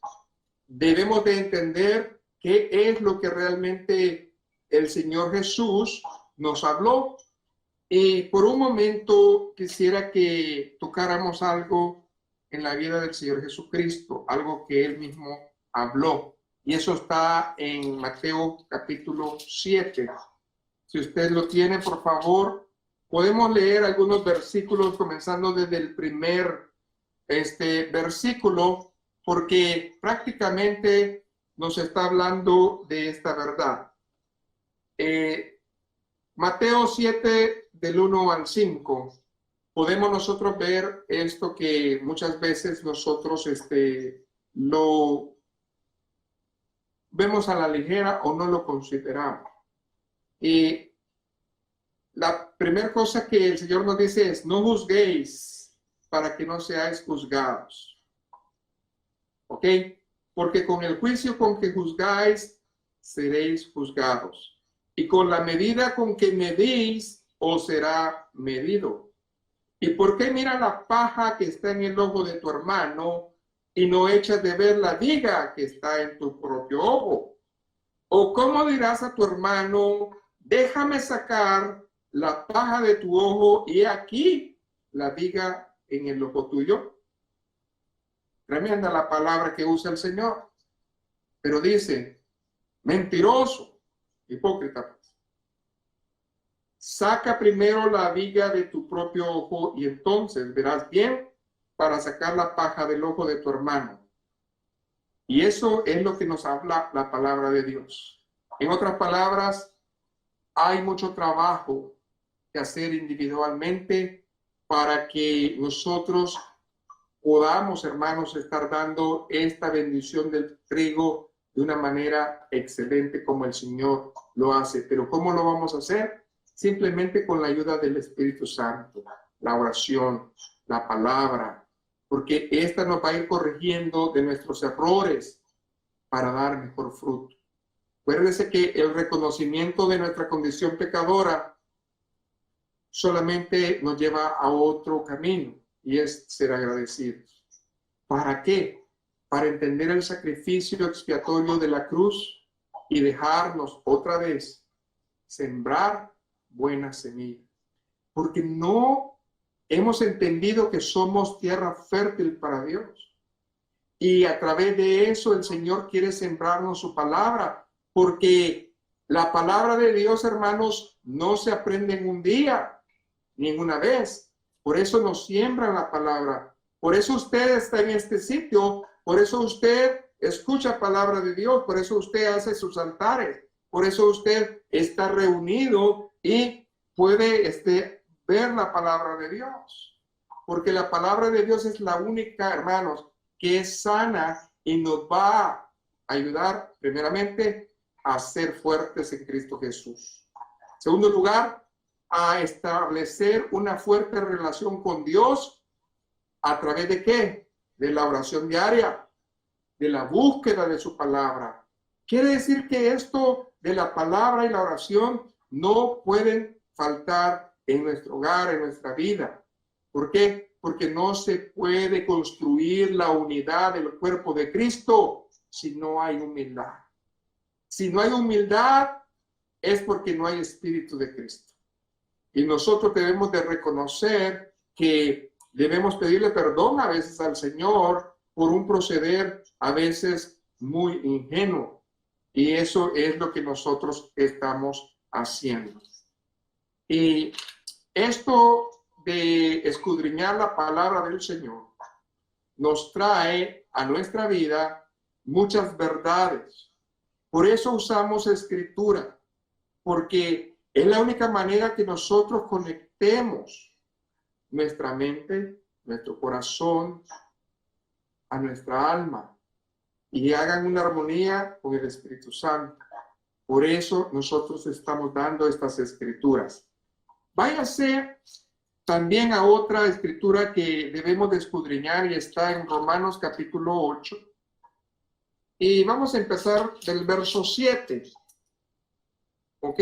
debemos de entender qué es lo que realmente el Señor Jesús nos habló. Y por un momento quisiera que tocáramos algo en la vida del Señor Jesucristo, algo que Él mismo habló. Y eso está en Mateo capítulo 7. Si usted lo tiene, por favor, podemos leer algunos versículos comenzando desde el primer versículo, porque prácticamente nos está hablando de esta verdad. Mateo 7, del 1 al 5, podemos nosotros ver esto que muchas veces nosotros lo vemos a la ligera o no lo consideramos. Y la primera cosa que el Señor nos dice es: no juzguéis para que no seáis juzgados. ¿Ok? Porque con el juicio con que juzgáis, seréis juzgados. Y con la medida con que medís, os será medido. ¿Y por qué mira la paja que está en el ojo de tu hermano y no echas de ver la viga que está en tu propio ojo? ¿O cómo dirás a tu hermano: déjame sacar la paja de tu ojo y aquí la viga en el ojo tuyo? Tremenda la palabra que usa el Señor. Pero dice: mentiroso, hipócrita, saca primero la viga de tu propio ojo y entonces verás bien para sacar la paja del ojo de tu hermano. Y eso es lo que nos habla la palabra de Dios. En otras palabras, hay mucho trabajo que hacer individualmente para que nosotros podamos, hermanos, estar dando esta bendición del trigo de una manera excelente como el Señor lo hace. Pero ¿cómo lo vamos a hacer? Simplemente con la ayuda del Espíritu Santo, la oración, la palabra, porque esta nos va a ir corrigiendo de nuestros errores para dar mejor fruto. Acuérdese que el reconocimiento de nuestra condición pecadora solamente nos lleva a otro camino, y es ser agradecidos. ¿Para qué? Para entender el sacrificio expiatorio de la cruz y dejarnos otra vez sembrar buena semilla. Porque no hemos entendido que somos tierra fértil para Dios. Y a través de eso el Señor quiere sembrarnos su palabra, porque la palabra de Dios, hermanos, no se aprende en un día, ni en una vez. Por eso nos siembra la palabra. Por eso usted está en este sitio. Por eso usted escucha palabra de Dios. Por eso usted hace sus altares. Por eso usted está reunido y puede ver la palabra de Dios. Porque la palabra de Dios es la única, hermanos, que es sana y nos va a ayudar primeramente a ser fuertes en Cristo Jesús. Segundo lugar, a establecer una fuerte relación con Dios. ¿A través de qué? De la oración diaria, de la búsqueda de su palabra. Quiere decir que esto de la palabra y la oración no pueden faltar en nuestro hogar, en nuestra vida. ¿Por qué? Porque no se puede construir la unidad del cuerpo de Cristo si no hay humildad. Si no hay humildad, es porque no hay espíritu de Cristo. Y nosotros debemos de reconocer que debemos pedirle perdón a veces al Señor por un proceder a veces muy ingenuo. Y eso es lo que nosotros estamos haciendo. Y esto de escudriñar la palabra del Señor nos trae a nuestra vida muchas verdades. Por eso usamos escritura, porque es la única manera que nosotros conectemos nuestra mente, nuestro corazón, a nuestra alma y hagan una armonía con el Espíritu Santo. Por eso nosotros estamos dando estas escrituras. Váyase también a otra escritura que debemos de escudriñar y está en Romanos capítulo 8. Y vamos a empezar del verso 7. ¿Ok?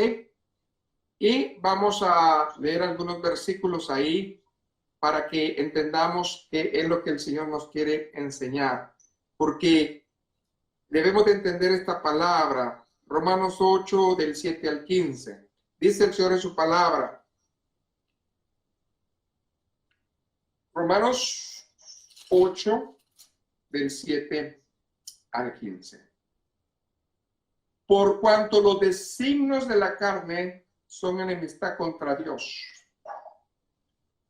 Y vamos a leer algunos versículos ahí para que entendamos qué es lo que el Señor nos quiere enseñar. Porque debemos de entender esta palabra. Romanos 8, del 7 al 15. Dice el Señor en su palabra. Romanos 8, del 7 al 15. Por cuanto los designios de la carne son enemistad contra Dios,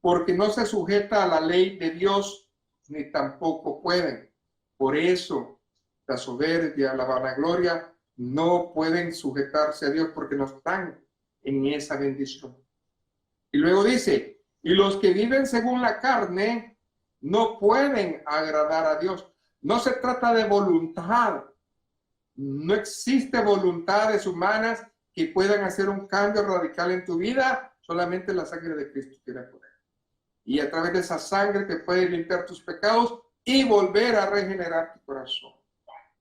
porque no se sujeta a la ley de Dios, ni tampoco pueden. Por eso, la soberbia, la vanagloria, no pueden sujetarse a Dios porque no están en esa bendición. Y luego dice, y los que viven según la carne no pueden agradar a Dios. No se trata de voluntad. No existe voluntades humanas que puedan hacer un cambio radical en tu vida. Solamente la sangre de Cristo tiene poder. Y a través de esa sangre te puede limpiar tus pecados y volver a regenerar tu corazón.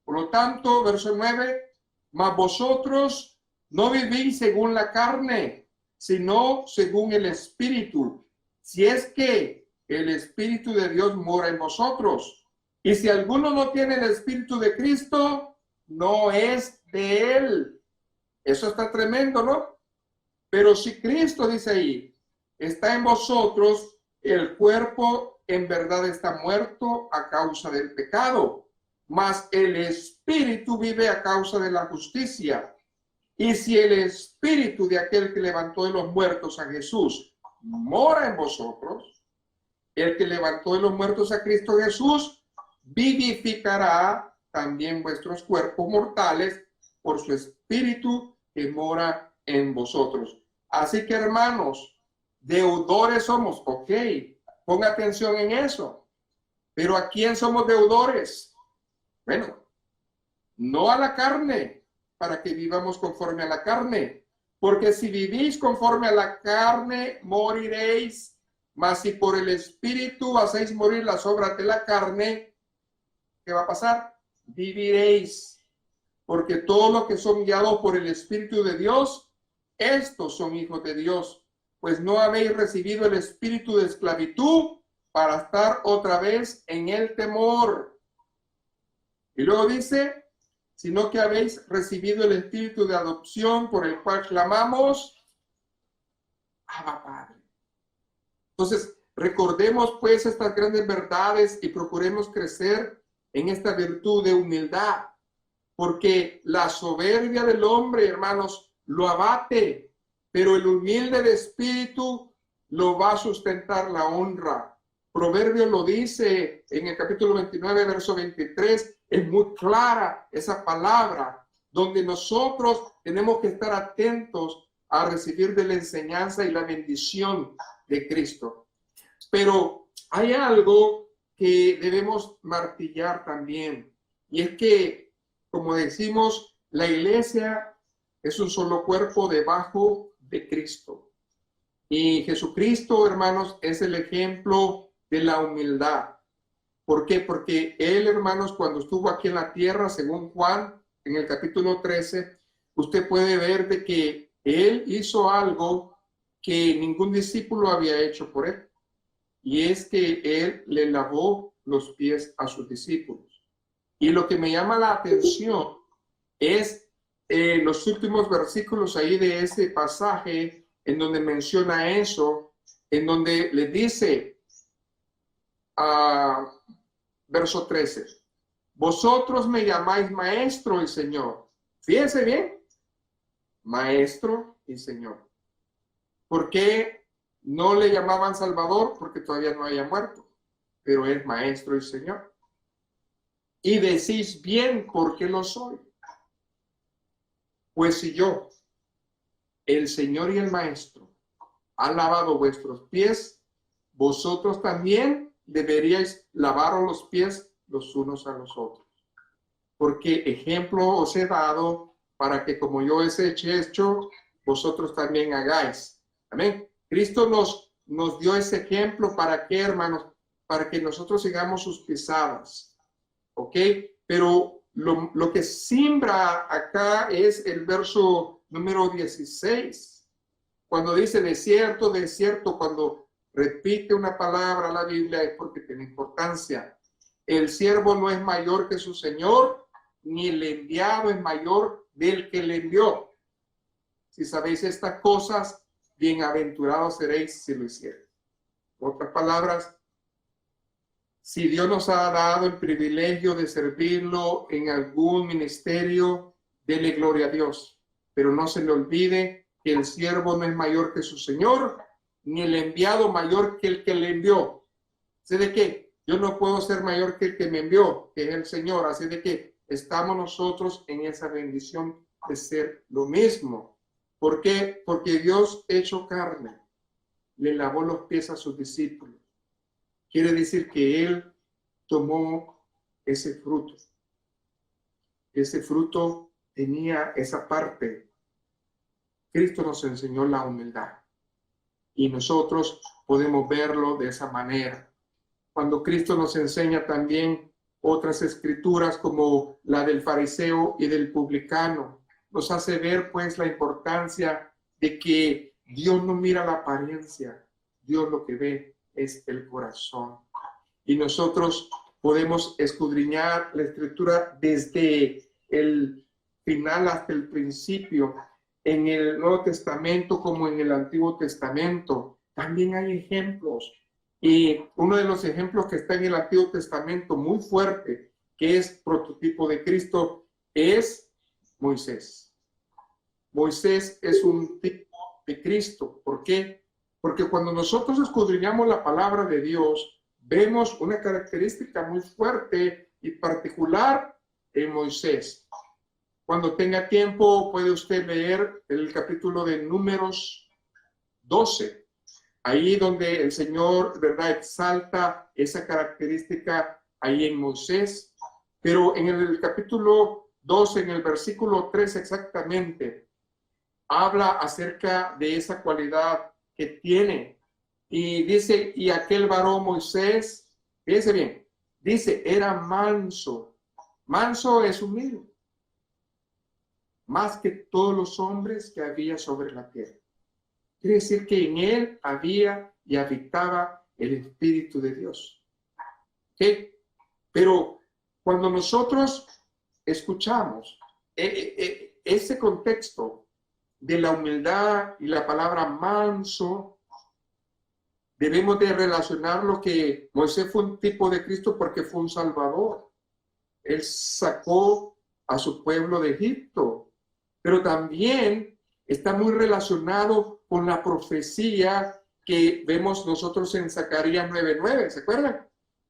Por lo tanto, verso 9, mas vosotros no vivís según la carne, sino según el Espíritu. Si es que el Espíritu de Dios mora en vosotros. Y si alguno no tiene el Espíritu de Cristo, no es de él. Eso está tremendo, ¿no? Pero si Cristo, dice ahí, está en vosotros, el cuerpo en verdad está muerto a causa del pecado, mas el Espíritu vive a causa de la justicia. Y si el Espíritu de aquel que levantó de los muertos a Jesús mora en vosotros, el que levantó de los muertos a Cristo Jesús vivificará también vuestros cuerpos mortales por su Espíritu que mora en vosotros. Así que, hermanos, deudores somos, ok, ponga atención en eso. Pero ¿a quién somos deudores? Bueno, no a la carne, para que vivamos conforme a la carne. Porque si vivís conforme a la carne, moriréis. Mas si por el Espíritu hacéis morir las obras de la carne, ¿qué va a pasar? Viviréis. Porque todos los que son guiados por el Espíritu de Dios, estos son hijos de Dios. Pues no habéis recibido el espíritu de esclavitud para estar otra vez en el temor. Y luego dice, sino que habéis recibido el espíritu de adopción por el cual clamamos, Abba Padre. Entonces, recordemos pues estas grandes verdades y procuremos crecer en esta virtud de humildad, porque la soberbia del hombre, hermanos, lo abate, pero el humilde de espíritu lo va a sustentar la honra. Proverbio lo dice en el capítulo 29, verso 23, es muy clara esa palabra, donde nosotros tenemos que estar atentos a recibir de la enseñanza y la bendición de Cristo. Pero hay algo que debemos martillar también, y es que, como decimos, la iglesia es un solo cuerpo debajo de Cristo. Y Jesucristo, hermanos, es el ejemplo de la humildad. ¿Por qué? Porque Él, hermanos, cuando estuvo aquí en la tierra, según Juan, en el capítulo 13, usted puede ver de que Él hizo algo que ningún discípulo había hecho por Él. Y es que Él le lavó los pies a sus discípulos. Y lo que me llama la atención es los últimos versículos ahí de ese pasaje en donde menciona eso, en donde le dice verso 13, vosotros me llamáis maestro y señor. Fíjense bien, maestro y señor. ¿Por qué no le llamaban Salvador? Porque todavía no había muerto, pero es maestro y señor. Y decís bien, ¿por qué lo soy? Pues si yo, el Señor y el Maestro, ha lavado vuestros pies, vosotros también deberíais lavaros los pies los unos a los otros. Porque ejemplo os he dado para que como yo os he hecho, vosotros también hagáis. Amén. Cristo nos dio ese ejemplo para que, hermanos, para que nosotros sigamos sus pisadas. ¿Ok? Pero lo que simbra acá es el verso número 16. Cuando dice de cierto, cuando repite una palabra la Biblia es porque tiene importancia. El siervo no es mayor que su Señor, ni el enviado es mayor del que le envió. Si sabéis estas cosas, bienaventurados seréis si lo hiciereis. En otras palabras, si Dios nos ha dado el privilegio de servirlo en algún ministerio, dele gloria a Dios. Pero no se le olvide que el siervo no es mayor que su Señor, ni el enviado mayor que el que le envió. ¿Sé de qué? Yo no puedo ser mayor que el que me envió, que es el Señor. Así de que estamos nosotros en esa bendición de ser lo mismo. ¿Por qué? Porque Dios hecho carne le lavó los pies a sus discípulos. Quiere decir que Él tomó ese fruto. Ese fruto tenía esa parte. Cristo nos enseñó la humildad. Y nosotros podemos verlo de esa manera. Cuando Cristo nos enseña también otras escrituras como la del fariseo y del publicano, nos hace ver pues la importancia de que Dios no mira la apariencia, Dios lo que ve es el corazón. Y nosotros podemos escudriñar la escritura desde el final hasta el principio, en el Nuevo Testamento como en el Antiguo Testamento. También hay ejemplos. Y uno de los ejemplos que está en el Antiguo Testamento muy fuerte, que es prototipo de Cristo, es Moisés. Moisés es un tipo de Cristo. ¿Por qué? Porque cuando nosotros escudriñamos la palabra de Dios, vemos una característica muy fuerte y particular en Moisés. Cuando tenga tiempo, puede usted leer el capítulo de Números 12. Ahí donde el Señor, ¿verdad?, exalta esa característica ahí en Moisés. Pero en el capítulo 12, en el versículo 3 exactamente, habla acerca de esa cualidad que tiene. Y dice, y aquel varón Moisés, fíjense bien, dice, era manso. Manso es humilde, más que todos los hombres que había sobre la tierra. Quiere decir que en él había y habitaba el Espíritu de Dios. ¿Okay? Pero cuando nosotros escuchamos ese contexto de la humildad y la palabra manso, debemos de relacionar lo que Moisés fue un tipo de Cristo porque fue un salvador. Él sacó a su pueblo de Egipto, pero también está muy relacionado con la profecía que vemos nosotros en Zacarías 9:9, ¿se acuerdan?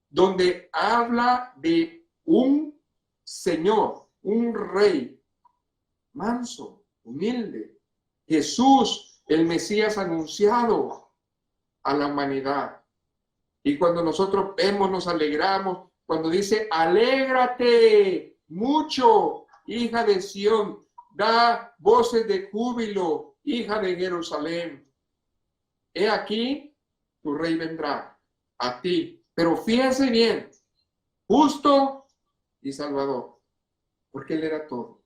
Donde habla de un Señor, un rey, manso, humilde. Jesús, el Mesías anunciado a la humanidad. Y cuando nosotros vemos, nos alegramos, cuando dice, alégrate mucho, hija de Sión, da voces de júbilo, hija de Jerusalén, he aquí, tu rey vendrá a ti. Pero fíjense bien, justo y salvador, porque él era todo.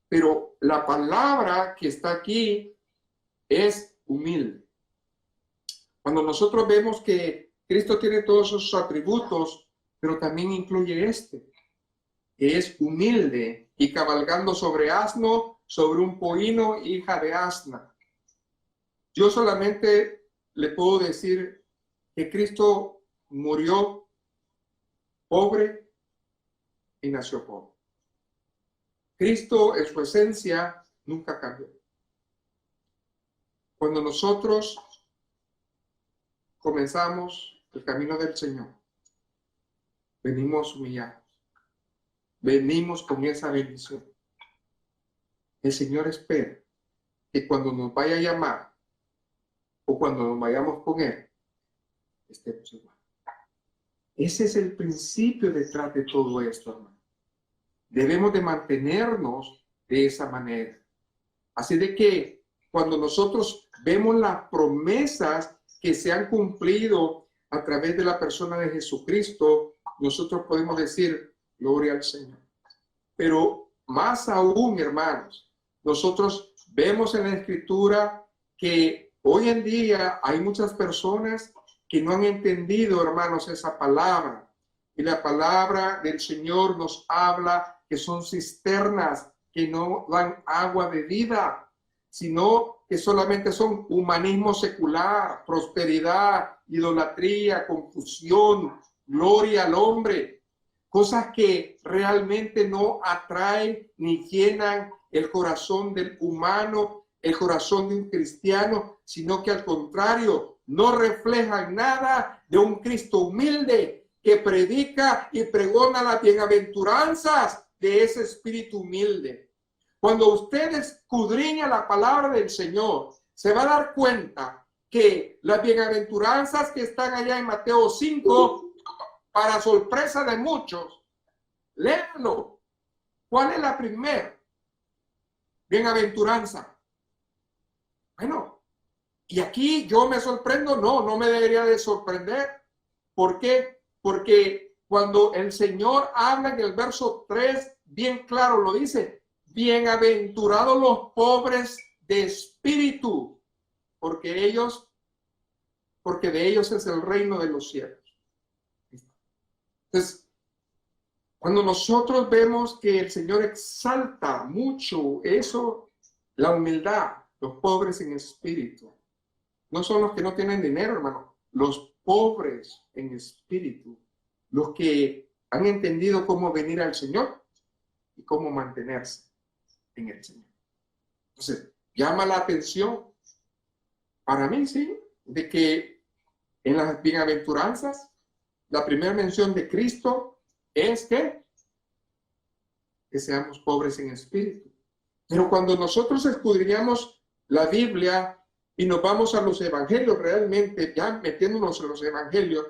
Pero la palabra que está aquí es humilde. Cuando nosotros vemos que Cristo tiene todos sus atributos, pero también incluye que es humilde y cabalgando sobre asno, sobre un pollino, hija de asna. Yo solamente le puedo decir que Cristo murió pobre y nació pobre. Cristo en su esencia nunca cambió. Cuando nosotros comenzamos el camino del Señor, venimos humillados, venimos con esa bendición. El Señor espera que cuando nos vaya a llamar o cuando nos vayamos con Él, estemos igual. Ese es el principio detrás de todo esto, hermano. Debemos de mantenernos de esa manera. Así de que cuando nosotros vemos las promesas que se han cumplido a través de la persona de Jesucristo, nosotros podemos decir, gloria al Señor. Pero más aún, hermanos, nosotros vemos en la Escritura que hoy en día hay muchas personas que no han entendido, hermanos, esa palabra. Y la palabra del Señor nos habla que son cisternas que no dan agua de vida, sino que solamente son humanismo secular, prosperidad, idolatría, confusión, gloria al hombre. Cosas que realmente no atraen ni llenan el corazón del humano, el corazón de un cristiano, sino que al contrario, no reflejan nada de un Cristo humilde que predica y pregona las bienaventuranzas de ese espíritu humilde. Cuando usted escudriña la palabra del Señor, se va a dar cuenta que las bienaventuranzas que están allá en Mateo 5, para sorpresa de muchos, léanlo. ¿Cuál es la primera bienaventuranza? Bueno, y aquí yo me sorprendo, no me debería de sorprender. ¿Por qué? Porque cuando el Señor habla en el verso 3, bien claro lo dice, bienaventurados los pobres de espíritu, porque de ellos es el reino de los cielos. Entonces, cuando nosotros vemos que el Señor exalta mucho eso, la humildad, los pobres en espíritu, no son los que no tienen dinero, hermano, los pobres en espíritu, los que han entendido cómo venir al Señor y cómo mantenerse en el Señor. Entonces, llama la atención, para mí, sí, de que en las bienaventuranzas, la primera mención de Cristo es que seamos pobres en espíritu. Pero cuando nosotros escudriñamos la Biblia y nos vamos a los evangelios, realmente ya metiéndonos en los evangelios,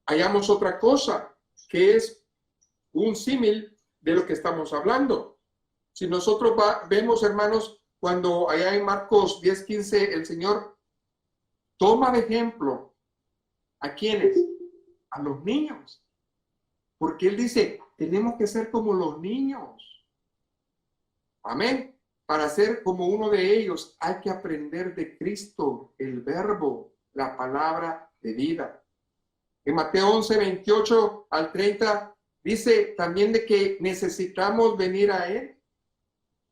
hallamos otra cosa, que es un símil de lo que estamos hablando. Si nosotros vemos, hermanos, cuando allá en Marcos 10:15 el Señor toma de ejemplo ¿a quiénes? A los niños. Porque Él dice, tenemos que ser como los niños. Amén. Para ser como uno de ellos hay que aprender de Cristo, el verbo, la palabra de vida. En Mateo 11:28 al 30 dice también de que necesitamos venir a Él.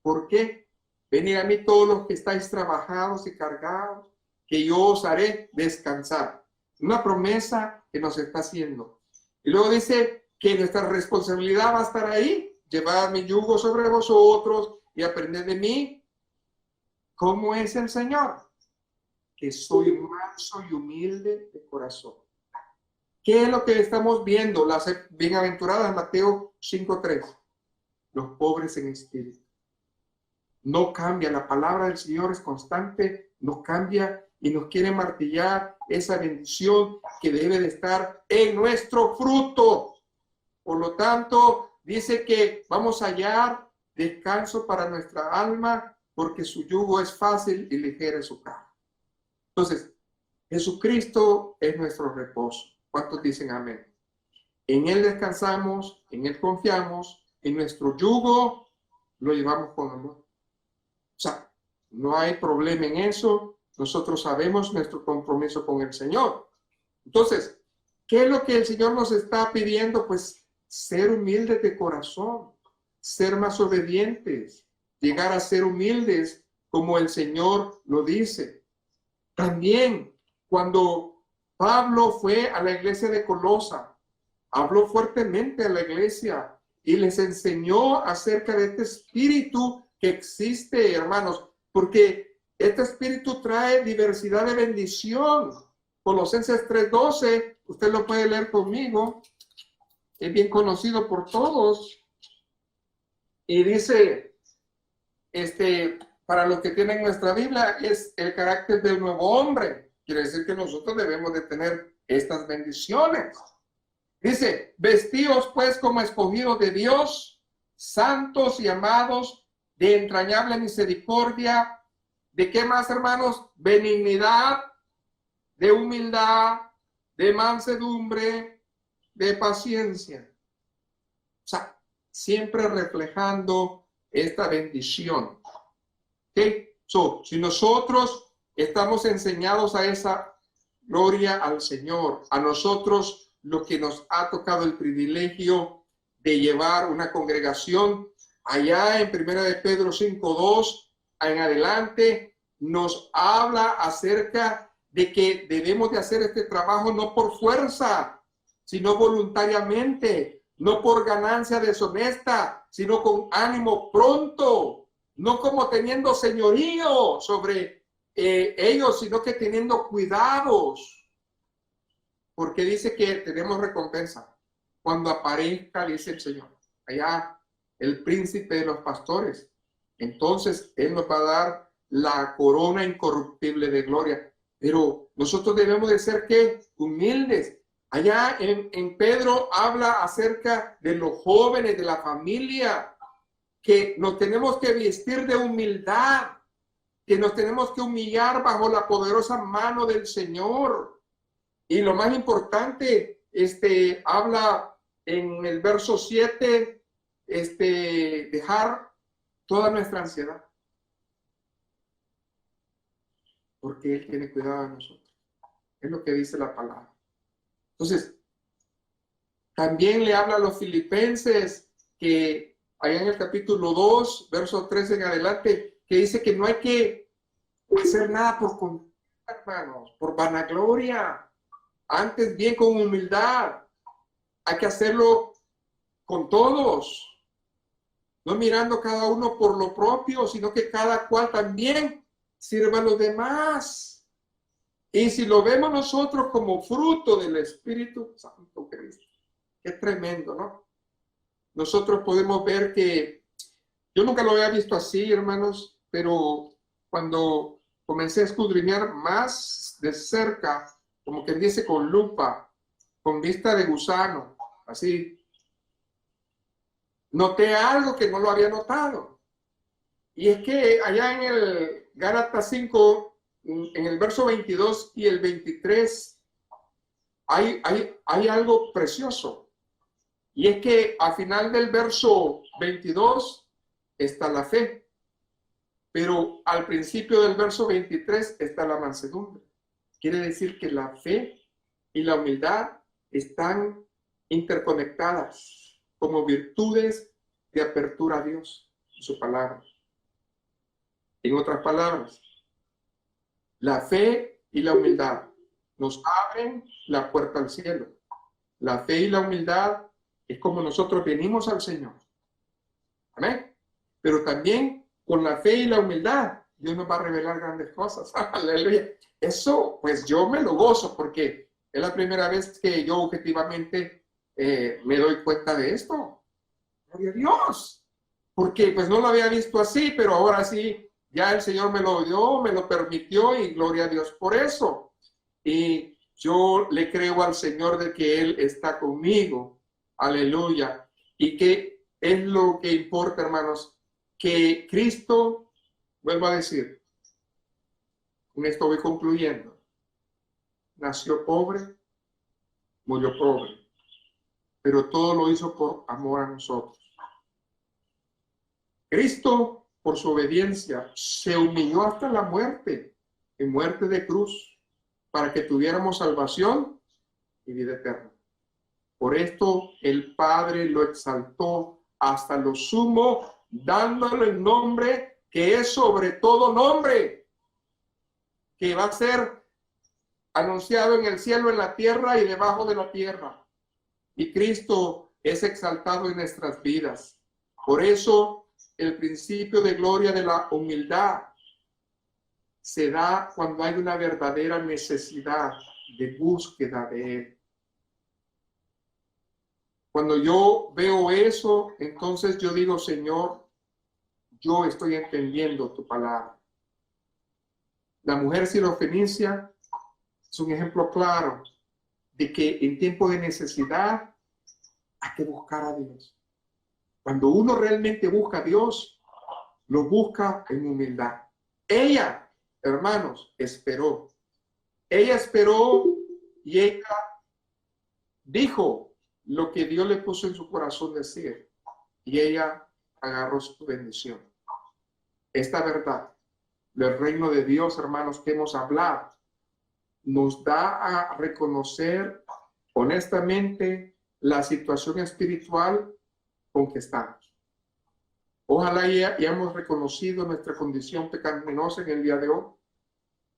¿Por qué? Venid a mí todos los que estáis trabajados y cargados, que yo os haré descansar. Una promesa que nos está haciendo. Y luego dice que nuestra responsabilidad va a estar ahí. Llevad mi yugo sobre vosotros y aprended de mí. ¿Cómo es el Señor? Que soy manso y humilde de corazón. ¿Qué es lo que estamos viendo? Las bienaventuradas, Mateo 5:3. Los pobres en espíritu. No cambia, la palabra del Señor es constante, no cambia y nos quiere martillar esa bendición que debe de estar en nuestro fruto. Por lo tanto, dice que vamos a hallar descanso para nuestra alma porque su yugo es fácil y ligera es su carga. Entonces, Jesucristo es nuestro reposo. ¿Cuántos dicen amén? En Él descansamos, en Él confiamos, en nuestro yugo lo llevamos con amor. O sea, no hay problema en eso. Nosotros sabemos nuestro compromiso con el Señor. Entonces, ¿qué es lo que el Señor nos está pidiendo? Pues ser humildes de corazón, ser más obedientes, llegar a ser humildes como el Señor lo dice. También cuando Pablo fue a la iglesia de Colosa, habló fuertemente a la iglesia y les enseñó acerca de este espíritu que existe, hermanos, porque este espíritu trae diversidad de bendición. Colosenses 3:12, usted lo puede leer conmigo, es bien conocido por todos. Y dice, para los que tienen nuestra Biblia, es el carácter del nuevo hombre. Quiere decir que nosotros debemos de tener estas bendiciones. Dice, vestíos pues como escogidos de Dios, santos y amados, de entrañable misericordia. ¿De qué más, hermanos? Benignidad, de humildad, de mansedumbre, de paciencia. O sea, siempre reflejando esta bendición. ¿Ok? So, si nosotros estamos enseñados a esa gloria al Señor, a nosotros lo que nos ha tocado el privilegio de llevar una congregación allá en 1 de Pedro 5:2 en adelante, nos habla acerca de que debemos de hacer este trabajo no por fuerza, sino voluntariamente, no por ganancia deshonesta, sino con ánimo pronto, no como teniendo señorío sobre ellos, sino que teniendo cuidados. Porque dice que tenemos recompensa cuando aparezca, dice el Señor, allá el príncipe de los pastores. Entonces Él nos va a dar la corona incorruptible de gloria. Pero nosotros debemos de ser, ¿qué? Humildes. Allá en Pedro habla acerca de los jóvenes, de la familia, que nos tenemos que vestir de humildad, que nos tenemos que humillar bajo la poderosa mano del Señor. Y lo más importante, habla en el verso 7, dejar toda nuestra ansiedad. Porque Él tiene cuidado de nosotros. Es lo que dice la palabra. Entonces, también le habla a los filipenses que allá en el capítulo 2, verso 13 en adelante, que dice que no hay que hacer nada por contar, hermanos, por vanagloria. Antes bien con humildad. Hay que hacerlo con todos. No mirando cada uno por lo propio, sino que cada cual también sirva a los demás. Y si lo vemos nosotros como fruto del Espíritu Santo Cristo, qué tremendo, ¿no? Nosotros podemos ver que, yo nunca lo había visto así, hermanos, pero cuando comencé a escudriñar más de cerca, como quien dice con lupa, con vista de gusano, así, noté algo que no lo había notado. Y es que allá en el Gálatas 5, en el verso 22 y el 23, hay algo precioso. Y es que al final del verso 22 está la fe, pero al principio del verso 23 está la mansedumbre. Quiere decir que la fe y la humildad están interconectadas como virtudes de apertura a Dios y su palabra. En otras palabras, la fe y la humildad nos abren la puerta al cielo. La fe y la humildad es como nosotros venimos al Señor. Amén. Pero también con la fe y la humildad, Dios nos va a revelar grandes cosas. Aleluya. Eso, pues yo me lo gozo porque es la primera vez que yo objetivamente me doy cuenta de esto. Gloria a Dios. Porque pues no lo había visto así, pero ahora sí, ya el Señor me lo dio, me lo permitió y gloria a Dios por eso. Y yo le creo al Señor de que Él está conmigo. Aleluya. Y que es lo que importa, hermanos, que Cristo Vuelvo a decir, con esto voy concluyendo. Nació pobre, murió pobre, pero todo lo hizo por amor a nosotros. Cristo, por su obediencia, se humilló hasta la muerte, en muerte de cruz, para que tuviéramos salvación y vida eterna. Por esto el Padre lo exaltó hasta lo sumo, dándole el nombre que es sobre todo nombre, que va a ser anunciado en el cielo, en la tierra y debajo de la tierra. Y Cristo es exaltado en nuestras vidas. Por eso el principio de gloria de la humildad se da cuando hay una verdadera necesidad de búsqueda de Él. Cuando yo veo eso, entonces yo digo, Señor, yo estoy entendiendo tu palabra. La mujer sirofenicia es un ejemplo claro de que en tiempo de necesidad hay que buscar a Dios. Cuando uno realmente busca a Dios, lo busca en humildad. Ella, hermanos, esperó. Ella esperó y ella dijo lo que Dios le puso en su corazón decir. Y ella agarró su bendición. Esta verdad del reino de Dios, hermanos, que hemos hablado, nos da a reconocer honestamente la situación espiritual con que estamos. Ojalá ya hemos reconocido nuestra condición pecaminosa en el día de hoy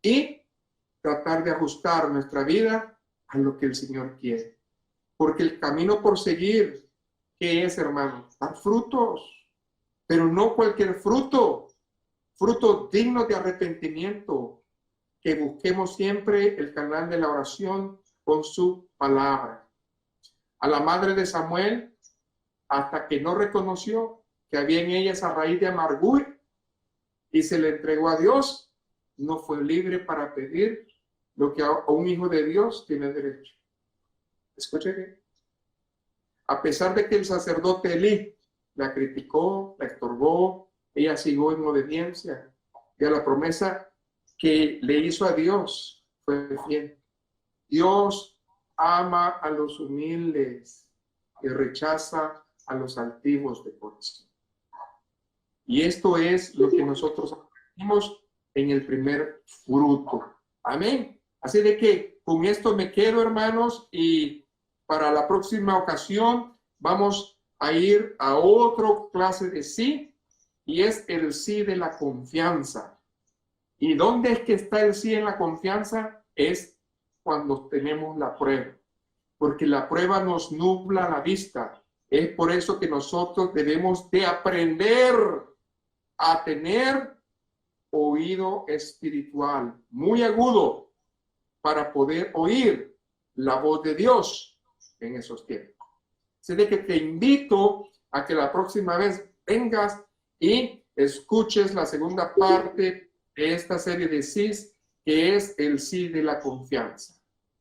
y tratar de ajustar nuestra vida a lo que el Señor quiere. Porque el camino por seguir, ¿qué es, hermano? Dar frutos, pero no cualquier fruto, frutos dignos de arrepentimiento, que busquemos siempre el canal de la oración con su palabra. A la madre de Samuel, hasta que no reconoció que había en ella esa raíz de amargura y se le entregó a Dios, no fue libre para pedir lo que a un hijo de Dios tiene derecho. Escuche bien. A pesar de que el sacerdote Elí la criticó, la estorbó, ella siguió en obediencia y a la promesa que le hizo a Dios fue fiel. Dios ama a los humildes y rechaza a los altivos de corazón. Y esto es lo que nosotros aprendimos en el primer fruto. Amén. Así de que con esto me quedo, hermanos, y para la próxima ocasión vamos a ir a otra clase de sí, y es el sí de la confianza. ¿Y dónde es que está el sí en la confianza? Es cuando tenemos la prueba, porque la prueba nos nubla la vista. Es por eso que nosotros debemos de aprender a tener oído espiritual muy agudo para poder oír la voz de Dios en esos tiempos. Así de que te invito a que la próxima vez vengas y escuches la segunda parte de esta serie de sís, que es el sí de la confianza.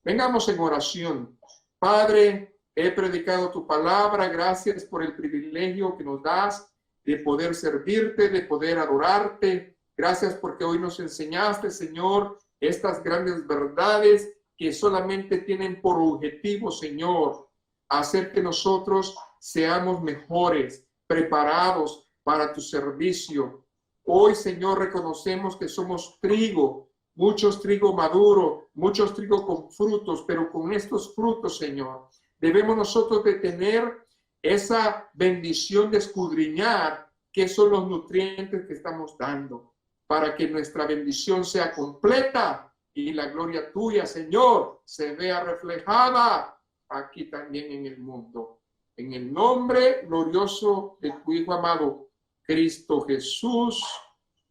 Vengamos en oración. Padre, he predicado tu palabra. Gracias por el privilegio que nos das de poder servirte, de poder adorarte. Gracias porque hoy nos enseñaste, Señor, estas grandes verdades que solamente tienen por objetivo, Señor, hacer que nosotros seamos mejores, preparados para tu servicio. Hoy, Señor, reconocemos que somos trigo, muchos trigo maduro, muchos trigo con frutos, pero con estos frutos, Señor, debemos nosotros de tener esa bendición de escudriñar qué son los nutrientes que estamos dando, para que nuestra bendición sea completa y la gloria tuya, Señor, se vea reflejada aquí también en el mundo. En el nombre glorioso de tu Hijo amado, Cristo Jesús,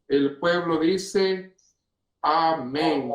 el pueblo dice, amén.